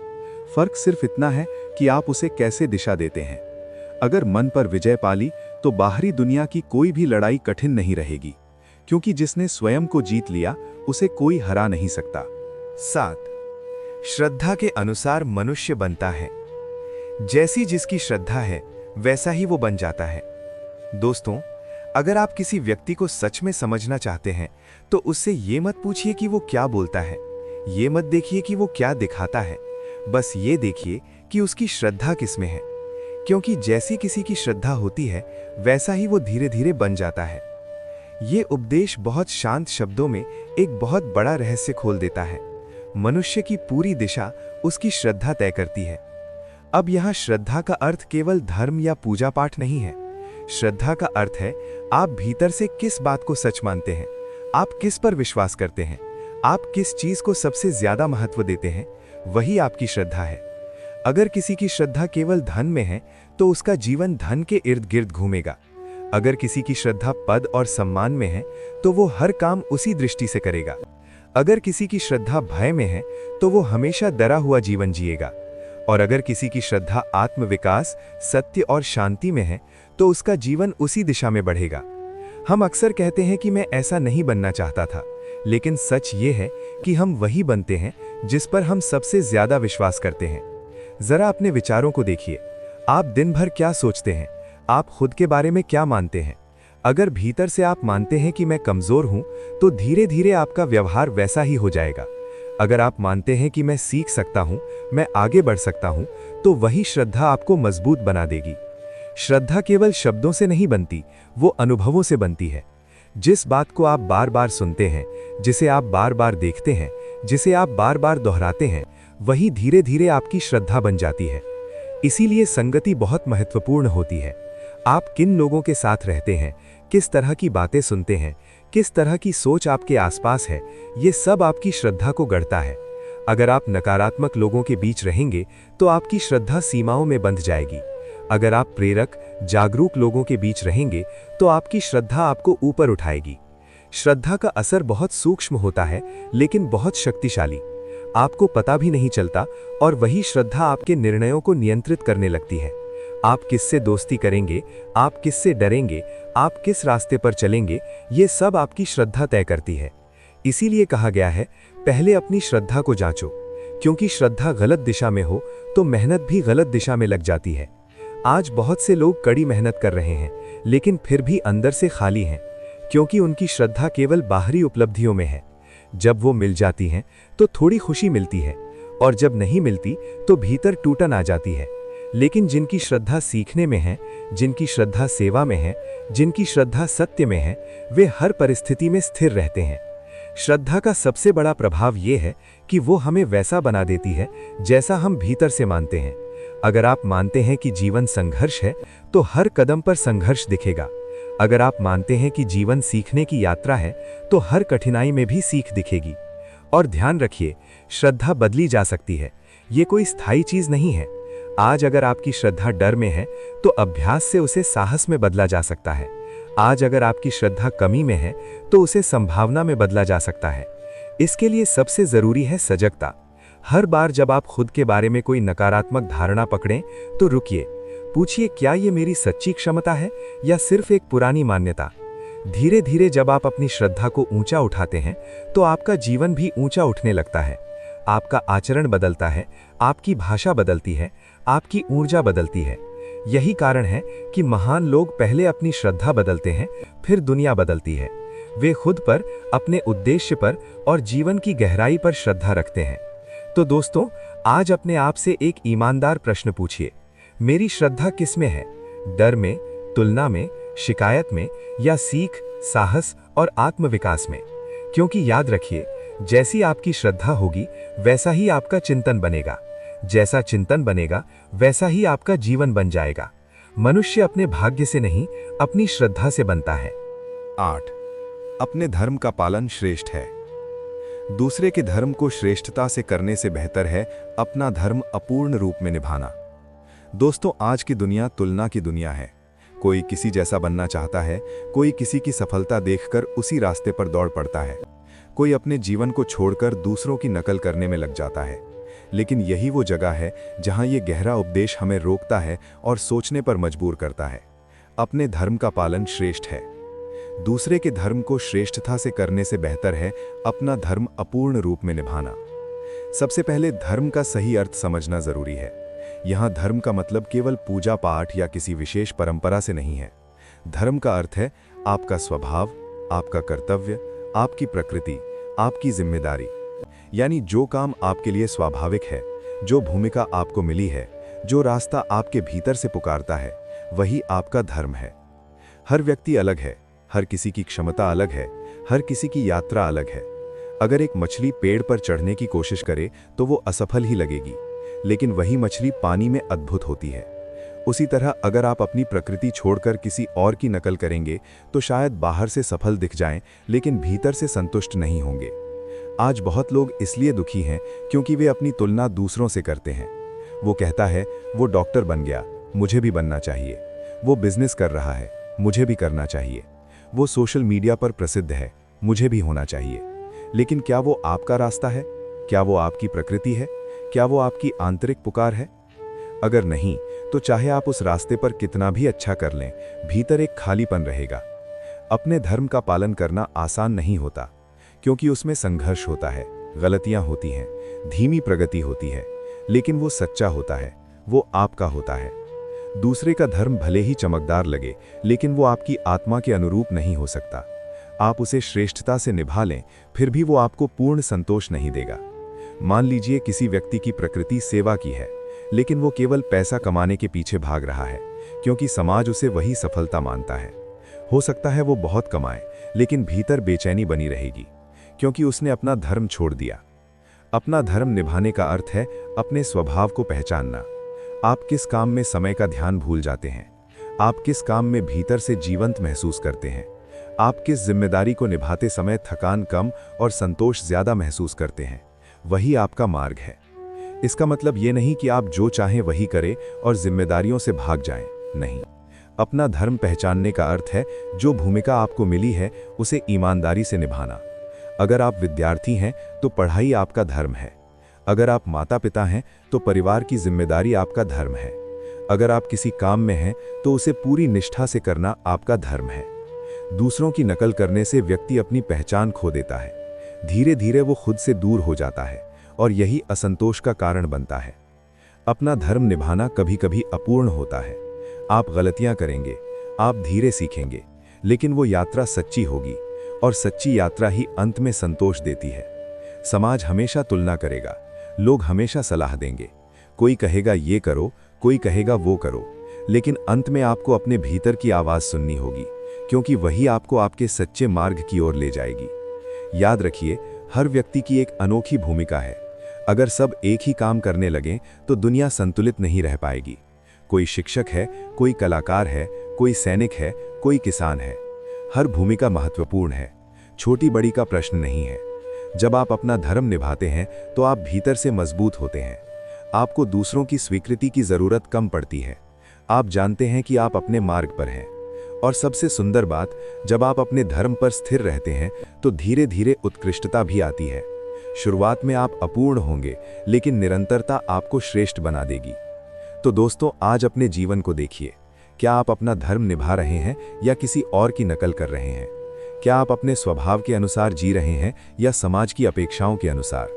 [SPEAKER 1] फर्क सिर्फ इतना है कि आप उसे कैसे दिशा देते हैं। अगर मन पर विजय पाली तो बाहरी दुनिया की कोई भी लड़ाई कठिन नहीं रहेगी, क्योंकि जिसने स्वयं को जीत लिया उसे कोई हरा नहीं सकता।
[SPEAKER 2] 7. श्रद्धा के अनुसार मनुष्य बनता है। जैसी जिसकी श्रद्धा है वैसा ही वो बन जाता है। दोस्तों, अगर आप किसी व्यक्ति को सच में समझना चाहते हैं तो उससे ये मत पूछिए कि वो क्या बोलता है, ये मत देखिए कि वो क्या दिखाता है। बस ये देखिए कि कि उसकी श्रद्धा किसमें है, क्योंकि जैसी किसी की श्रद्धा होती है वैसा ही वो धीरे धीरे बन जाता है। ये उपदेश बहुत शांत शब्दों में एक बहुत बड़ा रहस्य खोल देता है। मनुष्य की पूरी दिशा उसकी श्रद्धा तय करती है। अब यहाँ श्रद्धा का अर्थ केवल धर्म या पूजा पाठ नहीं है। श्रद्धा का अर्थ है आप भीतर से किस बात को सच मानते हैं, आप किस पर विश्वास करते हैं, आप किस चीज को सबसे ज्यादा महत्व देते हैं, वही आपकी श्रद्धा है। अगर किसी की श्रद्धा केवल धन में है तो उसका जीवन धन के इर्द गिर्द घूमेगा। अगर किसी की श्रद्धा पद और सम्मान में है तो वो हर काम उसी दृष्टि से करेगा। अगर किसी की श्रद्धा भय में है तो वो हमेशा डरा हुआ जीवन जिएगा। और अगर किसी की श्रद्धा आत्मविकास, सत्य और शांति में है तो उसका जीवन उसी दिशा में बढ़ेगा। हम अक्सर कहते हैं कि मैं ऐसा नहीं बनना चाहता था, लेकिन सच ये है कि हम वही बनते हैं जिस पर हम सबसे ज्यादा विश्वास करते हैं। जरा अपने विचारों को देखिए। आप दिन भर क्या सोचते हैं, आप खुद के बारे में क्या मानते हैं। अगर भीतर से आप मानते हैं कि मैं कमजोर हूं तो धीरे धीरे आपका व्यवहार वैसा ही हो जाएगा। अगर आप मानते हैं कि मैं सीख सकता हूं, मैं आगे बढ़ सकता हूं, तो वही श्रद्धा आपको मजबूत बना देगी। श्रद्धा केवल शब्दों से नहीं बनती, वो अनुभवों से बनती है। जिस बात को आप बार बार सुनते हैं, जिसे आप बार बार देखते हैं, जिसे आप बार बार दोहराते हैं, वही धीरे धीरे आपकी श्रद्धा बन जाती है। इसीलिए संगति बहुत महत्वपूर्ण होती है। आप किन लोगों के साथ रहते हैं, किस तरह की बातें सुनते हैं, किस तरह की सोच आपके आसपास है, ये सब आपकी श्रद्धा को गढ़ता है। अगर आप नकारात्मक लोगों के बीच रहेंगे तो आपकी श्रद्धा सीमाओं में बंध जाएगी। अगर आप प्रेरक, जागरूक लोगों के बीच रहेंगे तो आपकी श्रद्धा आपको ऊपर उठाएगी। श्रद्धा का असर बहुत सूक्ष्म होता है लेकिन बहुत शक्तिशाली। आपको पता भी नहीं चलता और वही श्रद्धा आपके निर्णयों को नियंत्रित करने लगती है। आप किससे दोस्ती करेंगे, आप किससे डरेंगे, आप किस रास्ते पर चलेंगे, ये सब आपकी श्रद्धा तय करती है। इसीलिए कहा गया है, पहले अपनी श्रद्धा को जांचो, क्योंकि श्रद्धा गलत दिशा में हो तो मेहनत भी गलत दिशा में लग जाती है। आज बहुत से लोग कड़ी मेहनत कर रहे हैं लेकिन फिर भी अंदर से खाली हैं, क्योंकि उनकी श्रद्धा केवल बाहरी उपलब्धियों में है। जब वो मिल जाती हैं तो थोड़ी खुशी मिलती है और जब नहीं मिलती तो भीतर टूटन आ जाती है। लेकिन जिनकी श्रद्धा सीखने में है, जिनकी श्रद्धा सेवा में है, जिनकी श्रद्धा सत्य में है, वे हर परिस्थिति में स्थिर रहते हैं। श्रद्धा का सबसे बड़ा प्रभाव ये है कि वो हमें वैसा बना देती है जैसा हम भीतर से मानते हैं। अगर आप मानते हैं कि जीवन संघर्ष है तो हर कदम पर संघर्ष दिखेगा। अगर आप मानते हैं कि जीवन सीखने की यात्रा है तो हर कठिनाई में भी सीख दिखेगी। और ध्यान रखिए, श्रद्धा बदली जा सकती है, ये कोई स्थायी चीज नहीं है। आज अगर आपकी श्रद्धा डर में है तो अभ्यास से उसे साहस में बदला जा सकता है। आज अगर आपकी श्रद्धा कमी में है तो उसे संभावना में बदला जा सकता है। इसके लिए सबसे जरूरी है सजगता। हर बार जब आप खुद के बारे में कोई नकारात्मक धारणा पकड़ें तो रुकिए, पूछिए क्या ये मेरी सच्ची क्षमता है या सिर्फ एक पुरानी मान्यता। धीरे धीरे जब आप अपनी श्रद्धा को ऊंचा उठाते हैं तो आपका जीवन भी ऊंचा उठने लगता है। आपका आचरण बदलता है, आपकी भाषा बदलती है, आपकी ऊर्जा बदलती है। यही कारण है कि महान लोग पहले अपनी श्रद्धा बदलते हैं, फिर दुनिया बदलती है। वे खुद पर, अपने उद्देश्य पर और जीवन की गहराई पर श्रद्धा रखते हैं। तो दोस्तों, आज अपने आप से एक ईमानदार प्रश्न पूछिए, मेरी श्रद्धा किसमें है? डर में, तुलना में, शिकायत में या सीख, साहस और आत्मविकास में? क्योंकि याद रखिए, जैसी आपकी श्रद्धा होगी वैसा ही आपका चिंतन बनेगा। जैसा चिंतन बनेगा वैसा ही आपका जीवन बन जाएगा। मनुष्य अपने भाग्य से नहीं, अपनी श्रद्धा से बनता है।
[SPEAKER 1] 8. अपने धर्म का पालन श्रेष्ठ है। दूसरे के धर्म को श्रेष्ठता से करने से बेहतर है अपना धर्म अपूर्ण रूप में निभाना। दोस्तों, आज की दुनिया तुलना की दुनिया है। कोई किसी जैसा बनना चाहता है, कोई किसी की सफलता देखकर उसी रास्ते पर दौड़ पड़ता है, कोई अपने जीवन को छोड़कर दूसरों की नकल करने में लग जाता है। लेकिन यही वो जगह है जहां ये गहरा उपदेश हमें रोकता है और सोचने पर मजबूर करता है। अपने धर्म का पालन श्रेष्ठ है। दूसरे के धर्म को श्रेष्ठता से करने से बेहतर है अपना धर्म अपूर्ण रूप में निभाना। सबसे पहले धर्म का सही अर्थ समझना जरूरी है। यहां धर्म का मतलब केवल पूजा पाठ या किसी विशेष परंपरा से नहीं है। धर्म का अर्थ है आपका स्वभाव, आपका कर्तव्य, आपकी प्रकृति, आपकी जिम्मेदारी। यानी जो काम आपके लिए स्वाभाविक है, जो भूमिका आपको मिली है, जो रास्ता आपके भीतर से पुकारता है वही आपका धर्म है। हर व्यक्ति अलग है, हर किसी की क्षमता अलग है, हर किसी की यात्रा अलग है। अगर एक मछली पेड़ पर चढ़ने की कोशिश करे तो वो असफल ही लगेगी, लेकिन वही मछली पानी में अद्भुत होती है। उसी तरह अगर आप अपनी प्रकृति छोड़कर किसी और की नकल करेंगे तो शायद बाहर से सफल दिख जाएं, लेकिन भीतर से संतुष्ट नहीं होंगे। आज बहुत लोग इसलिए दुखी हैं क्योंकि वे अपनी तुलना दूसरों से करते हैं। वो कहता है, वो डॉक्टर बन गया, मुझे भी बनना चाहिए। वो बिजनेस कर रहा है, मुझे भी करना चाहिए। वो सोशल मीडिया पर प्रसिद्ध है, मुझे भी होना चाहिए। लेकिन क्या वो आपका रास्ता है? क्या वो आपकी प्रकृति है? क्या वो आपकी आंतरिक पुकार है? अगर नहीं, तो चाहे आप उस रास्ते पर कितना भी अच्छा कर लें, भीतर एक खालीपन रहेगा। अपने धर्म का पालन करना आसान नहीं होता, क्योंकि उसमें संघर्ष होता है, गलतियां होती हैं, धीमी प्रगति होती है, लेकिन वो सच्चा होता है, वो आपका होता है। दूसरे का धर्म भले ही चमकदार लगे, लेकिन वो आपकी आत्मा के अनुरूप नहीं हो सकता। आप उसे श्रेष्ठता से निभा लें, फिर भी वो आपको पूर्ण संतोष नहीं देगा। मान लीजिए किसी व्यक्ति की प्रकृति सेवा की है, लेकिन वो केवल पैसा कमाने के पीछे भाग रहा है, क्योंकि समाज उसे वही सफलता मानता है। हो सकता है वो बहुत कमाए, लेकिन भीतर बेचैनी बनी रहेगी, क्योंकि उसने अपना धर्म छोड़ दिया। अपना धर्म निभाने का अर्थ है अपने स्वभाव को पहचानना। आप किस काम में समय का ध्यान भूल जाते हैं? आप किस काम में भीतर से जीवंत महसूस करते हैं? आप किस जिम्मेदारी को निभाते समय थकान कम और संतोष ज्यादा महसूस करते हैं? वही आपका मार्ग है। इसका मतलब ये नहीं कि आप जो चाहें वही करें और जिम्मेदारियों से भाग जाएं। नहीं, अपना धर्म पहचानने का अर्थ है जो भूमिका आपको मिली है उसे ईमानदारी से निभाना। अगर आप विद्यार्थी हैं तो पढ़ाई आपका धर्म है। अगर आप माता पिता हैं तो परिवार की जिम्मेदारी आपका धर्म है। अगर आप किसी काम में हैं तो उसे पूरी निष्ठा से करना आपका धर्म है। दूसरों की नकल करने से व्यक्ति अपनी पहचान खो देता है। धीरे धीरे वो खुद से दूर हो जाता है और यही असंतोष का कारण बनता है। अपना धर्म निभाना कभी कभी अपूर्ण होता है। आप गलतियां करेंगे, आप धीरे सीखेंगे, लेकिन वो यात्रा सच्ची होगी और सच्ची यात्रा ही अंत में संतोष देती है। समाज हमेशा तुलना करेगा, लोग हमेशा सलाह देंगे, कोई कहेगा ये करो, कोई कहेगा वो करो, लेकिन अंत में आपको अपने भीतर की आवाज सुननी होगी, क्योंकि वही आपको आपके सच्चे मार्ग की ओर ले जाएगी। याद रखिए, हर व्यक्ति की एक अनोखी भूमिका है। अगर सब एक ही काम करने लगें तो दुनिया संतुलित नहीं रह पाएगी। कोई शिक्षक है, कोई कलाकार है, कोई सैनिक है, कोई किसान है। हर भूमिका महत्वपूर्ण है, छोटी बड़ी का प्रश्न नहीं है। जब आप अपना धर्म निभाते हैं तो आप भीतर से मजबूत होते हैं। आपको दूसरों की स्वीकृति की जरूरत कम पड़ती है। आप जानते हैं कि आप अपने मार्ग पर हैं। और सबसे सुंदर बात, जब आप अपने धर्म पर स्थिर रहते हैं तो धीरे धीरे उत्कृष्टता भी आती है। शुरुआत में आप अपूर्ण होंगे, लेकिन निरंतरता आपको श्रेष्ठ बना देगी। तो दोस्तों, आज अपने जीवन को देखिए। क्या आप अपना धर्म निभा रहे हैं या किसी और की नकल कर रहे हैं? क्या आप अपने स्वभाव के अनुसार जी रहे हैं या समाज की अपेक्षाओं के अनुसार?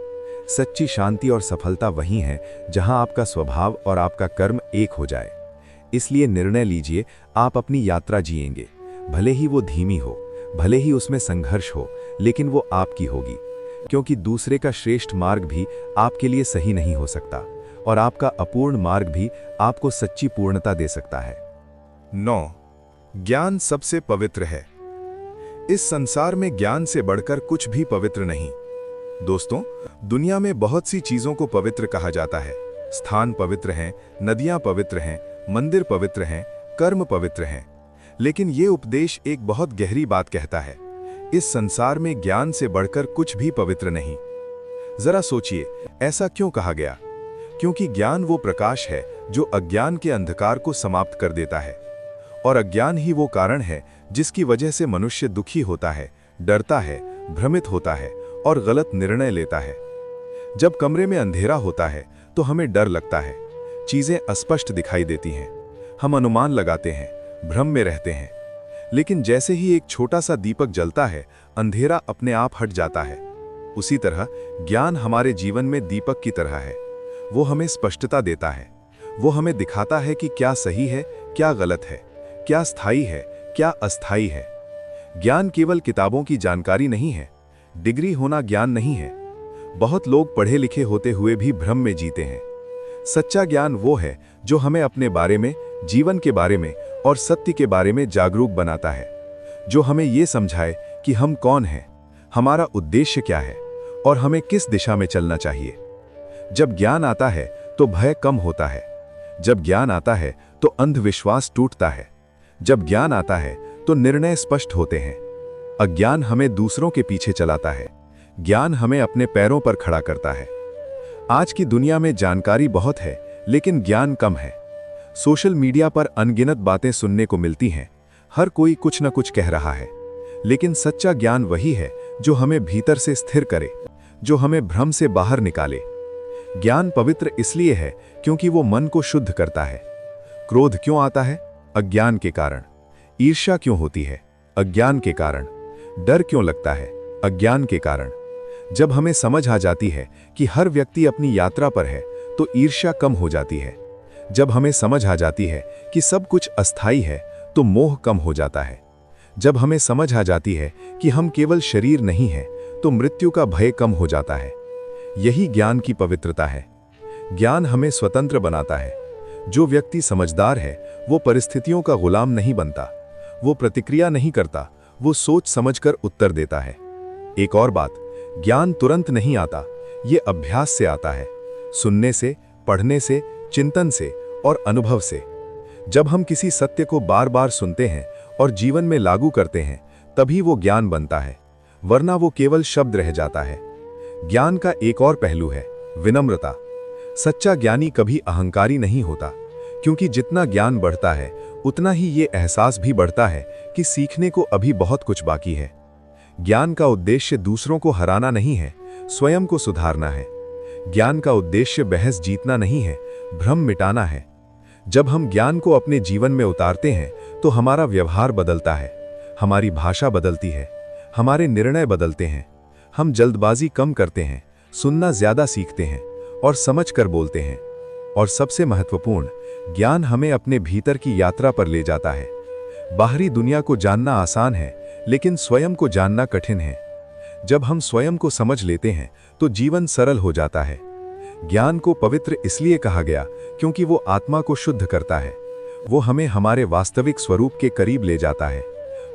[SPEAKER 1] सच्ची शांति और सफलता वही है जहां आपका स्वभाव और आपका कर्म एक हो जाए। इसलिए निर्णय लीजिए, आप अपनी यात्रा जिएंगे। भले ही वो धीमी हो, भले ही उसमें संघर्ष हो, लेकिन वो आपकी होगी, क्योंकि दूसरे का श्रेष्ठ मार्ग भी आपके लिए सही नहीं हो सकता और आपका अपूर्ण मार्ग भी आपको सच्ची पूर्णता दे सकता है।
[SPEAKER 2] 9. ज्ञान सबसे पवित्र है। इस संसार में ज्ञान से बढ़कर कुछ भी पवित्र नहीं। दोस्तों, दुनिया में बहुत सी चीजों को पवित्र कहा जाता है। स्थान पवित्र हैं, नदियां पवित्र हैं, मंदिर पवित्र हैं, कर्म पवित्र हैं। लेकिन ये उपदेश एक बहुत गहरी बात कहता है। इस संसार में ज्ञान से बढ़कर कुछ भी पवित्र नहीं। जरा सोचिए, ऐसा क्यों कहा गया? क्योंकि ज्ञान वो प्रकाश है जो अज्ञान के अंधकार को समाप्त कर देता है। और अज्ञान ही वो कारण है जिसकी वजह से मनुष्य दुखी होता है, डरता है, भ्रमित होता है और गलत निर्णय लेता है। जब कमरे में अंधेरा होता है तो हमें डर लगता है, चीजें अस्पष्ट दिखाई देती हैं, हम अनुमान लगाते हैं, भ्रम में रहते हैं। लेकिन जैसे ही एक छोटा सा दीपक जलता है, अंधेरा अपने आप हट जाता है। उसी तरह ज्ञान हमारे जीवन में दीपक की तरह है। वो हमें स्पष्टता देता है। वो हमें दिखाता है कि क्या सही है, क्या गलत है, क्या स्थायी है, क्या अस्थायी है। ज्ञान केवल किताबों की जानकारी नहीं है, डिग्री होना ज्ञान नहीं है। बहुत लोग पढ़े लिखे होते हुए भी भ्रम में जीते हैं। सच्चा ज्ञान वो है जो हमें अपने बारे में, जीवन के बारे में और सत्य के बारे में जागरूक बनाता है, जो हमें ये समझाए कि हम कौन हैं, हमारा उद्देश्य क्या है और हमें किस दिशा में चलना चाहिए। जब ज्ञान आता है तो भय कम होता है, जब ज्ञान आता है तो अंधविश्वास टूटता है, जब ज्ञान आता है तो निर्णय स्पष्ट होते हैं। अज्ञान हमें दूसरों के पीछे चलाता है, ज्ञान हमें अपने पैरों पर खड़ा करता है। आज की दुनिया में जानकारी बहुत है लेकिन ज्ञान कम है। सोशल मीडिया पर अनगिनत बातें सुनने को मिलती हैं, हर कोई कुछ न कुछ कह रहा है, लेकिन सच्चा ज्ञान वही है जो हमें भीतर से स्थिर करे, जो हमें भ्रम से बाहर निकाले। ज्ञान पवित्र इसलिए है क्योंकि वो मन को शुद्ध करता है। क्रोध क्यों आता है? अज्ञान के कारण। ईर्ष्या क्यों होती है? अज्ञान के कारण। डर क्यों लगता है? अज्ञान के कारण। जब हमें समझ आ जाती है कि हर व्यक्ति अपनी यात्रा पर है तो ईर्ष्या कम हो जाती है। जब हमें समझ आ जाती है कि सब कुछ अस्थायी है तो मोह कम हो जाता है। जब हमें समझ आ जाती है कि हम केवल शरीर नहीं हैं तो मृत्यु का भय कम हो जाता है। यही ज्ञान की पवित्रता है। ज्ञान हमें स्वतंत्र बनाता है। जो व्यक्ति समझदार है वो परिस्थितियों का गुलाम नहीं बनता, वो प्रतिक्रिया नहीं करता, वो सोच समझकर उत्तर देता है। एक और बात, ज्ञान तुरंत नहीं आता, ये अभ्यास से आता है, सुनने से, पढ़ने से, चिंतन से और अनुभव से। जब हम किसी सत्य को बार बार सुनते हैं और जीवन में लागू करते हैं तभी वो ज्ञान बनता है, वरना वो केवल शब्द रह जाता है। ज्ञान का एक और पहलू है विनम्रता। सच्चा ज्ञानी कभी अहंकारी नहीं होता, क्योंकि जितना ज्ञान बढ़ता है उतना ही ये एहसास भी बढ़ता है कि सीखने को अभी बहुत कुछ बाकी है। ज्ञान का उद्देश्य दूसरों को हराना नहीं है, स्वयं को सुधारना है। ज्ञान का उद्देश्य बहस जीतना नहीं है, भ्रम मिटाना है। जब हम ज्ञान को अपने जीवन में उतारते हैं तो हमारा व्यवहार बदलता है, हमारी भाषा बदलती है, हमारे निर्णय बदलते हैं। हम जल्दबाजी कम करते हैं, सुनना ज्यादा सीखते हैं और समझ कर बोलते हैं। और सबसे महत्वपूर्ण, ज्ञान हमें अपने भीतर की यात्रा पर ले जाता है। बाहरी दुनिया को जानना आसान है लेकिन स्वयं को जानना कठिन है। जब हम स्वयं को समझ लेते हैं तो जीवन सरल हो जाता है। ज्ञान को पवित्र इसलिए कहा गया क्योंकि वो आत्मा को शुद्ध करता है, वो हमें हमारे वास्तविक स्वरूप के करीब ले जाता है,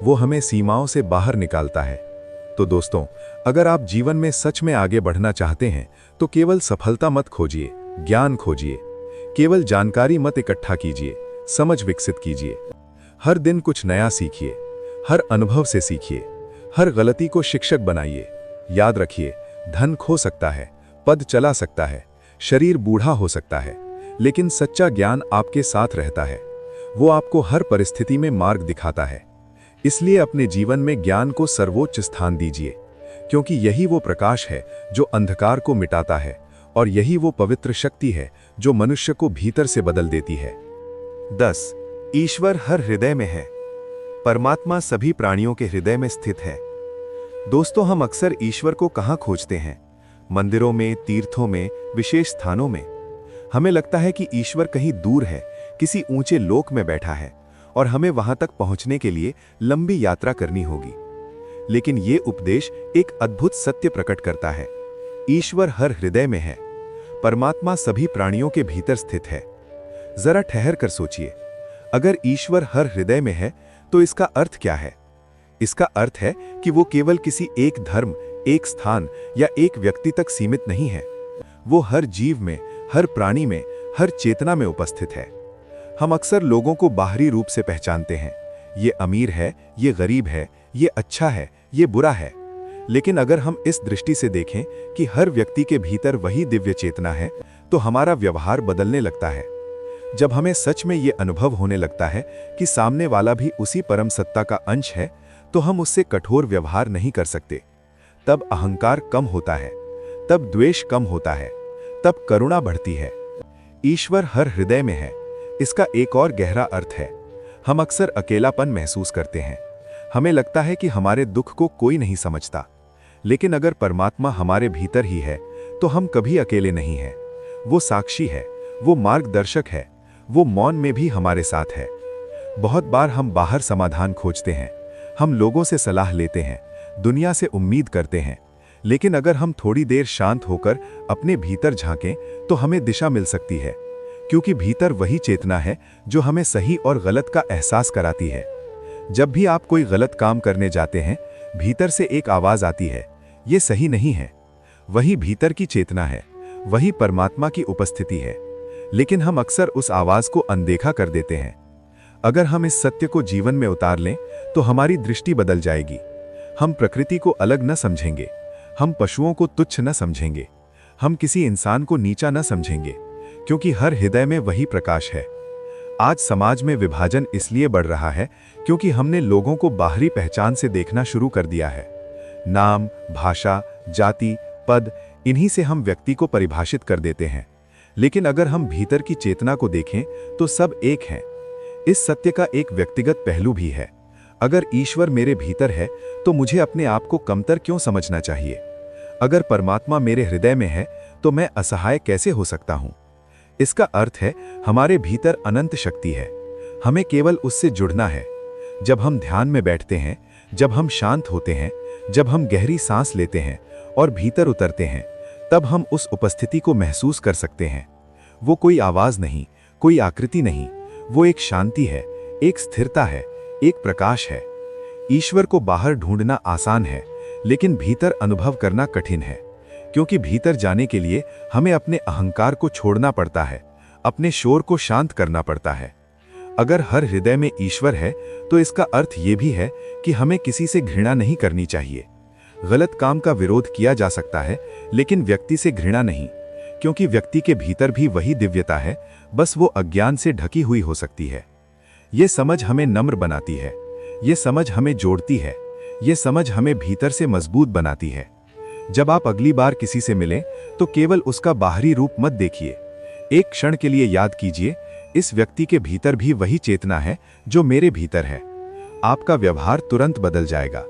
[SPEAKER 2] वो हमें सीमाओं से बाहर निकालता है। तो दोस्तों, अगर आप जीवन में सच में आगे बढ़ना चाहते हैं तो केवल सफलता मत खोजिए, ज्ञान खोजिए। केवल जानकारी मत इकट्ठा कीजिए, समझ विकसित कीजिए। हर दिन कुछ नया सीखिए, हर अनुभव से सीखिए, हर गलती को शिक्षक बनाइए। याद रखिए, धन खो सकता है, पद चला सकता है, शरीर बूढ़ा हो सकता है, लेकिन सच्चा ज्ञान आपके साथ रहता है। वो आपको हर परिस्थिति में मार्ग दिखाता है। इसलिए अपने जीवन में ज्ञान को सर्वोच्च स्थान दीजिए, क्योंकि यही वो प्रकाश है जो अंधकार को मिटाता है और यही वो पवित्र शक्ति है जो मनुष्य को भीतर से बदल देती है। 10. ईश्वर हर हृदय में है। परमात्मा सभी प्राणियों के हृदय में स्थित है। दोस्तों, हम अक्सर ईश्वर को कहाँ खोजते हैं? मंदिरों में, तीर्थों में, विशेष स्थानों में। हमें लगता है कि ईश्वर कहीं दूर है, किसी ऊंचे लोक में बैठा है और हमें वहां तक पहुंचने के लिए लंबी यात्रा करनी होगी। लेकिन ये उपदेश एक अद्भुत सत्य प्रकट करता है। ईश्वर हर हृदय में है। परमात्मा सभी प्राणियों के भीतर स्थित है। जरा ठहर कर सोचिए, अगर ईश्वर हर हृदय में है तो इसका अर्थ क्या है? इसका अर्थ है कि वो केवल किसी एक धर्म, एक स्थान या एक व्यक्ति तक सीमित नहीं है। वो हर जीव में, हर प्राणी में, हर चेतना में उपस्थित है। हम अक्सर लोगों को बाहरी रूप से पहचानते हैं, ये अमीर है, ये गरीब है, ये अच्छा है, ये बुरा है। लेकिन अगर हम इस दृष्टि से देखें कि हर व्यक्ति के भीतर वही दिव्य चेतना है, तो हमारा व्यवहार बदलने लगता है। जब हमें सच में ये अनुभव होने लगता है कि सामने वाला भी उसी परम सत्ता का अंश है, तो हम उससे कठोर व्यवहार नहीं कर सकते। तब अहंकार कम होता है, तब द्वेष कम होता है, तब करुणा बढ़ती है। ईश्वर हर हृदय में है, इसका एक और गहरा अर्थ है। हम अक्सर अकेलापन महसूस करते हैं। हमें लगता है कि हमारे दुख को कोई नहीं समझता। लेकिन अगर परमात्मा हमारे भीतर ही है तो हम कभी अकेले नहीं हैं। वो साक्षी है, वो मार्गदर्शक है, वो मौन में भी हमारे साथ है। बहुत बार हम बाहर समाधान खोजते हैं, हम लोगों से सलाह लेते हैं, दुनिया से उम्मीद करते हैं। लेकिन अगर हम थोड़ी देर शांत होकर अपने भीतर झांकें तो हमें दिशा मिल सकती है। क्योंकि भीतर वही चेतना है जो हमें सही और गलत का एहसास कराती है। जब भी आप कोई गलत काम करने जाते हैं, भीतर से एक आवाज आती है, ये सही नहीं है। वही भीतर की चेतना है, वही परमात्मा की उपस्थिति है। लेकिन हम अक्सर उस आवाज को अनदेखा कर देते हैं। अगर हम इस सत्य को जीवन में उतार लें तो हमारी दृष्टि बदल जाएगी। हम प्रकृति को अलग न समझेंगे, हम पशुओं को तुच्छ न समझेंगे, हम किसी इंसान को नीचा न समझेंगे, क्योंकि हर हृदय में वही प्रकाश है। आज समाज में विभाजन इसलिए बढ़ रहा है क्योंकि हमने लोगों को बाहरी पहचान से देखना शुरू कर दिया है। नाम, भाषा, जाति, पद, इन्हीं से हम व्यक्ति को परिभाषित कर देते हैं। लेकिन अगर हम भीतर की चेतना को देखें तो सब एक हैं। इस सत्य का एक व्यक्तिगत पहलू भी है। अगर ईश्वर मेरे भीतर है तो मुझे अपने आप को कमतर क्यों समझना चाहिए? अगर परमात्मा मेरे हृदय में है तो मैं असहाय कैसे हो सकता हूं? इसका अर्थ है हमारे भीतर अनंत शक्ति है, हमें केवल उससे जुड़ना है। जब हम ध्यान में बैठते हैं, जब हम शांत होते हैं, जब हम गहरी सांस लेते हैं और भीतर उतरते हैं, तब हम उस उपस्थिति को महसूस कर सकते हैं। वो कोई आवाज नहीं, कोई आकृति नहीं, वो एक शांति है, एक स्थिरता है, एक प्रकाश है। ईश्वर को बाहर ढूंढना आसान है, लेकिन भीतर अनुभव करना कठिन है, क्योंकि भीतर जाने के लिए हमें अपने अहंकार को छोड़ना पड़ता है, अपने शोर को शांत करना पड़ता है। अगर हर हृदय में ईश्वर है तो इसका अर्थ ये भी है कि हमें किसी से घृणा नहीं करनी चाहिए। गलत काम का विरोध किया जा सकता है, लेकिन व्यक्ति से घृणा नहीं, क्योंकि व्यक्ति के भीतर भी वही दिव्यता है, बस वो अज्ञान से ढकी हुई हो सकती है। ये समझ हमें नम्र बनाती है, ये समझ हमें जोड़ती है, ये समझ हमें भीतर से मजबूत बनाती है। जब आप अगली बार किसी से मिलें तो केवल उसका बाहरी रूप मत देखिए। एक क्षण के लिए याद कीजिए, इस व्यक्ति के भीतर भी वही चेतना है जो मेरे भीतर है। आपका व्यवहार तुरंत बदल जाएगा।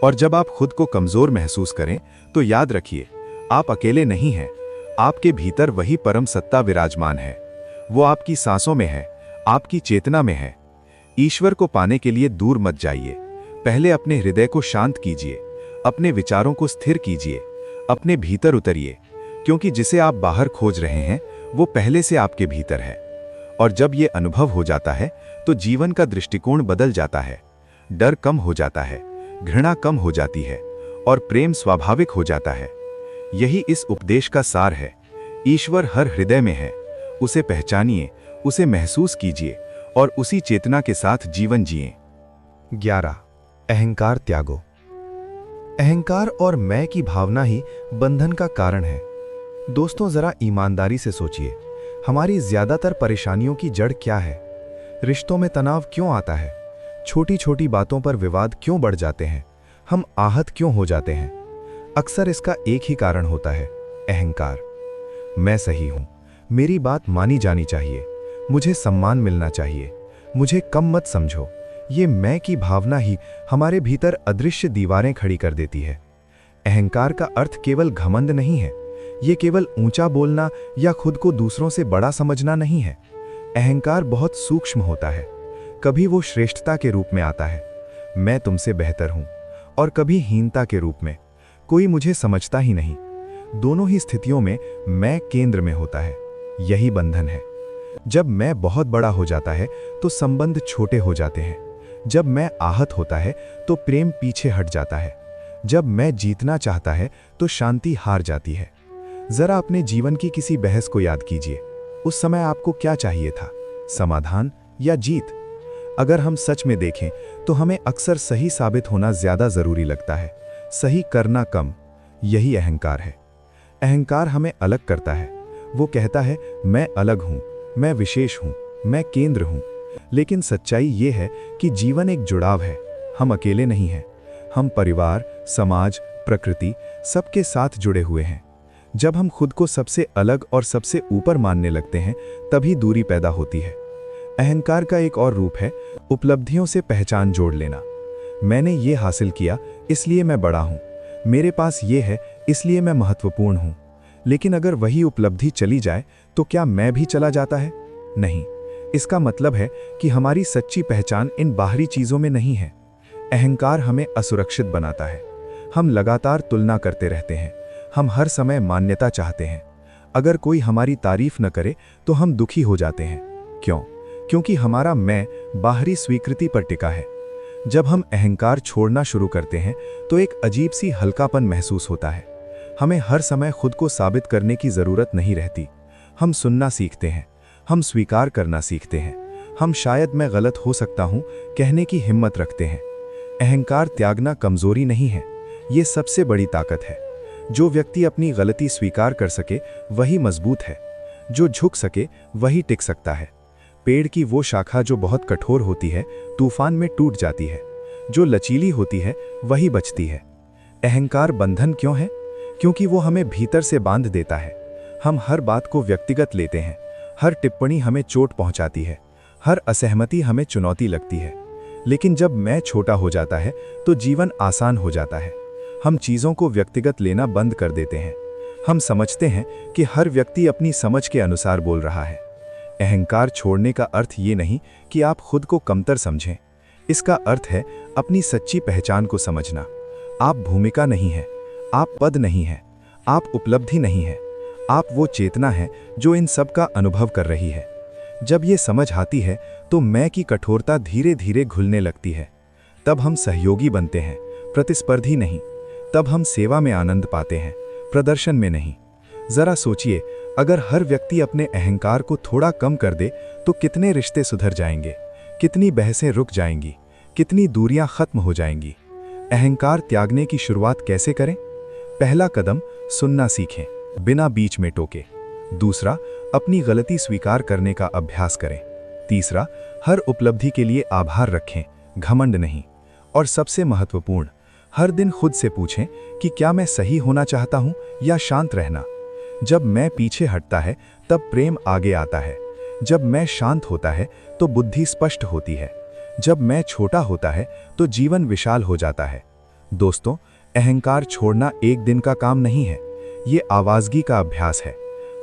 [SPEAKER 2] और जब आप खुद को कमजोर महसूस करें तो याद रखिए, आप अकेले नहीं हैं। आपके भीतर वही परम सत्ता विराजमान है। वो आपकी सांसों में है, आपकी चेतना में है। ईश्वर को पाने के लिए दूर मत जाइए। पहले अपने हृदय को शांत कीजिए, अपने विचारों को स्थिर कीजिए, अपने भीतर उतरिए, क्योंकि जिसे आप बाहर खोज रहे हैं वो पहले से आपके भीतर है। और जब ये अनुभव हो जाता है तो जीवन का दृष्टिकोण बदल जाता है। डर कम हो जाता है, घृणा कम हो जाती है और प्रेम स्वाभाविक हो जाता है। यही इस उपदेश का सार है। ईश्वर हर हृदय में है, उसे पहचानिए, उसे महसूस कीजिए और उसी चेतना के साथ जीवन जिए।
[SPEAKER 3] 11. अहंकार त्यागो। अहंकार और मैं की भावना ही बंधन का कारण है। दोस्तों, जरा ईमानदारी से सोचिए, हमारी ज्यादातर परेशानियों की जड़ क्या है? रिश्तों में तनाव क्यों आता है? छोटी छोटी बातों पर विवाद क्यों बढ़ जाते हैं? हम आहत क्यों हो जाते हैं? अक्सर इसका एक ही कारण होता है, अहंकार। मैं सही हूं, मेरी बात मानी जानी चाहिए, मुझे सम्मान मिलना चाहिए, मुझे कम मत समझो। ये मैं की भावना ही हमारे भीतर अदृश्य दीवारें खड़ी कर देती है। अहंकार का अर्थ केवल घमंड नहीं है, ये केवल ऊंचा बोलना या खुद को दूसरों से बड़ा समझना नहीं है। अहंकार बहुत सूक्ष्म होता है। कभी वो श्रेष्ठता के रूप में आता है, मैं तुमसे बेहतर हूं, और कभी हीनता के रूप में, कोई मुझे समझता ही नहीं। दोनों ही स्थितियों में मैं केंद्र में होता है। यही बंधन है। जब मैं बहुत बड़ा हो जाता है तो संबंध छोटे हो जाते हैं। जब मैं आहत होता है तो प्रेम पीछे हट जाता है। जब मैं जीतना चाहता है तो शांति हार जाती है। जरा अपने जीवन की किसी बहस को याद कीजिए। उस समय आपको क्या चाहिए था, समाधान या जीत? अगर हम सच में देखें तो हमें अक्सर सही साबित होना ज्यादा जरूरी लगता है, सही करना कम। यही अहंकार है। अहंकार हमें अलग करता है। वो कहता है, मैं अलग हूं, मैं विशेष हूं, मैं केंद्र हूं। लेकिन सच्चाई ये है कि जीवन एक जुड़ाव है। हम अकेले नहीं हैं। हम परिवार, समाज, प्रकृति सबके साथ जुड़े हुए हैं। जब हम खुद को सबसे अलग और सबसे ऊपर मानने लगते हैं, तभी दूरी पैदा होती है। अहंकार का एक और रूप है उपलब्धियों से पहचान जोड़ लेना। मैंने ये हासिल किया इसलिए मैं बड़ा हूं, मेरे पास ये है इसलिए मैं महत्वपूर्ण हूं। लेकिन अगर वही उपलब्धि चली जाए तो क्या मैं भी चला जाता है? नहीं। इसका मतलब है कि हमारी सच्ची पहचान इन बाहरी चीजों में नहीं है। अहंकार हमें असुरक्षित बनाता है। हम लगातार तुलना करते रहते हैं। हम हर समय मान्यता चाहते हैं।
[SPEAKER 2] अगर कोई हमारी तारीफ न करे तो हम दुखी हो जाते हैं। क्यों? क्योंकि हमारा मैं बाहरी स्वीकृति पर टिका है। जब हम अहंकार छोड़ना शुरू करते हैं तो एक अजीब सी हल्कापन महसूस होता है। हमें हर समय खुद को साबित करने की जरूरत नहीं रहती। हम सुनना सीखते हैं, हम स्वीकार करना सीखते हैं, हम शायद मैं गलत हो सकता हूं कहने की हिम्मत रखते हैं। अहंकार त्यागना कमजोरी नहीं है, ये सबसे बड़ी ताकत है। जो व्यक्ति अपनी गलती स्वीकार कर सके वही मजबूत है। जो झुक सके वही टिक सकता है। पेड़ की वो शाखा जो बहुत कठोर होती है तूफान में टूट जाती है, जो लचीली होती है वही बचती है। अहंकार बंधन क्यों है? क्योंकि वो हमें भीतर से बांध देता है। हम हर बात को व्यक्तिगत लेते हैं, हर टिप्पणी हमें चोट पहुंचाती है, हर असहमति हमें चुनौती लगती है। लेकिन जब मैं छोटा हो जाता है तो जीवन आसान हो जाता है। हम चीज़ों को व्यक्तिगत लेना बंद कर देते हैं। हम समझते हैं कि हर व्यक्ति अपनी समझ के अनुसार बोल रहा है। अहंकार छोड़ने का अर्थ ये नहीं कि आप खुद को कमतर समझें। इसका अर्थ है अपनी सच्ची पहचान को समझना। आप भूमिका नहीं हैं, आप पद नहीं हैं, आप उपलब्धि नहीं हैं, आप वो चेतना है जो इन सब का अनुभव कर रही है। जब ये समझ आती है तो मैं की कठोरता धीरे धीरे घुलने लगती है। तब हम सहयोगी बनते हैं, प्रतिस्पर्धी नहीं। तब हम सेवा में आनंद पाते हैं, प्रदर्शन में नहीं। जरा सोचिए, अगर हर व्यक्ति अपने अहंकार को थोड़ा कम कर दे तो कितने रिश्ते सुधर जाएंगे, कितनी बहसें रुक जाएंगी, कितनी दूरियां खत्म हो जाएंगी। अहंकार त्यागने की शुरुआत कैसे करें? पहला कदम, सुनना सीखें, बिना बीच में टोके। दूसरा, अपनी गलती स्वीकार करने का अभ्यास करें। तीसरा, हर उपलब्धि के लिए आभार रखें, घमंड नहीं। और सबसे महत्वपूर्ण, हर दिन खुद से पूछें कि क्या मैं सही होना चाहता हूं या शांत रहना। जब मैं पीछे हटता है तब प्रेम आगे आता है। जब मैं शांत होता है तो बुद्धि स्पष्ट होती है। जब मैं छोटा होता है तो जीवन विशाल हो जाता है। दोस्तों, अहंकार छोड़ना एक दिन का काम नहीं है, ये आवाज़गी का अभ्यास है।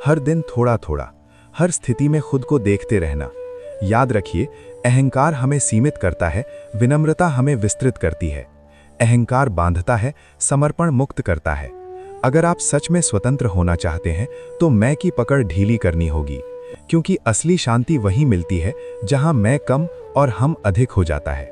[SPEAKER 2] हर दिन थोड़ा थोड़ा, हर स्थिति में खुद को देखते रहना। याद रखिए, अहंकार हमें सीमित करता है, विनम्रता हमें विस्तृत करती है। अहंकार बांधता है, समर्पण मुक्त करता है। अगर आप सच में स्वतंत्र होना चाहते हैं तो मैं की पकड़ ढीली करनी होगी, क्योंकि असली शांति वहीं मिलती है जहां मैं कम और हम अधिक हो जाता है।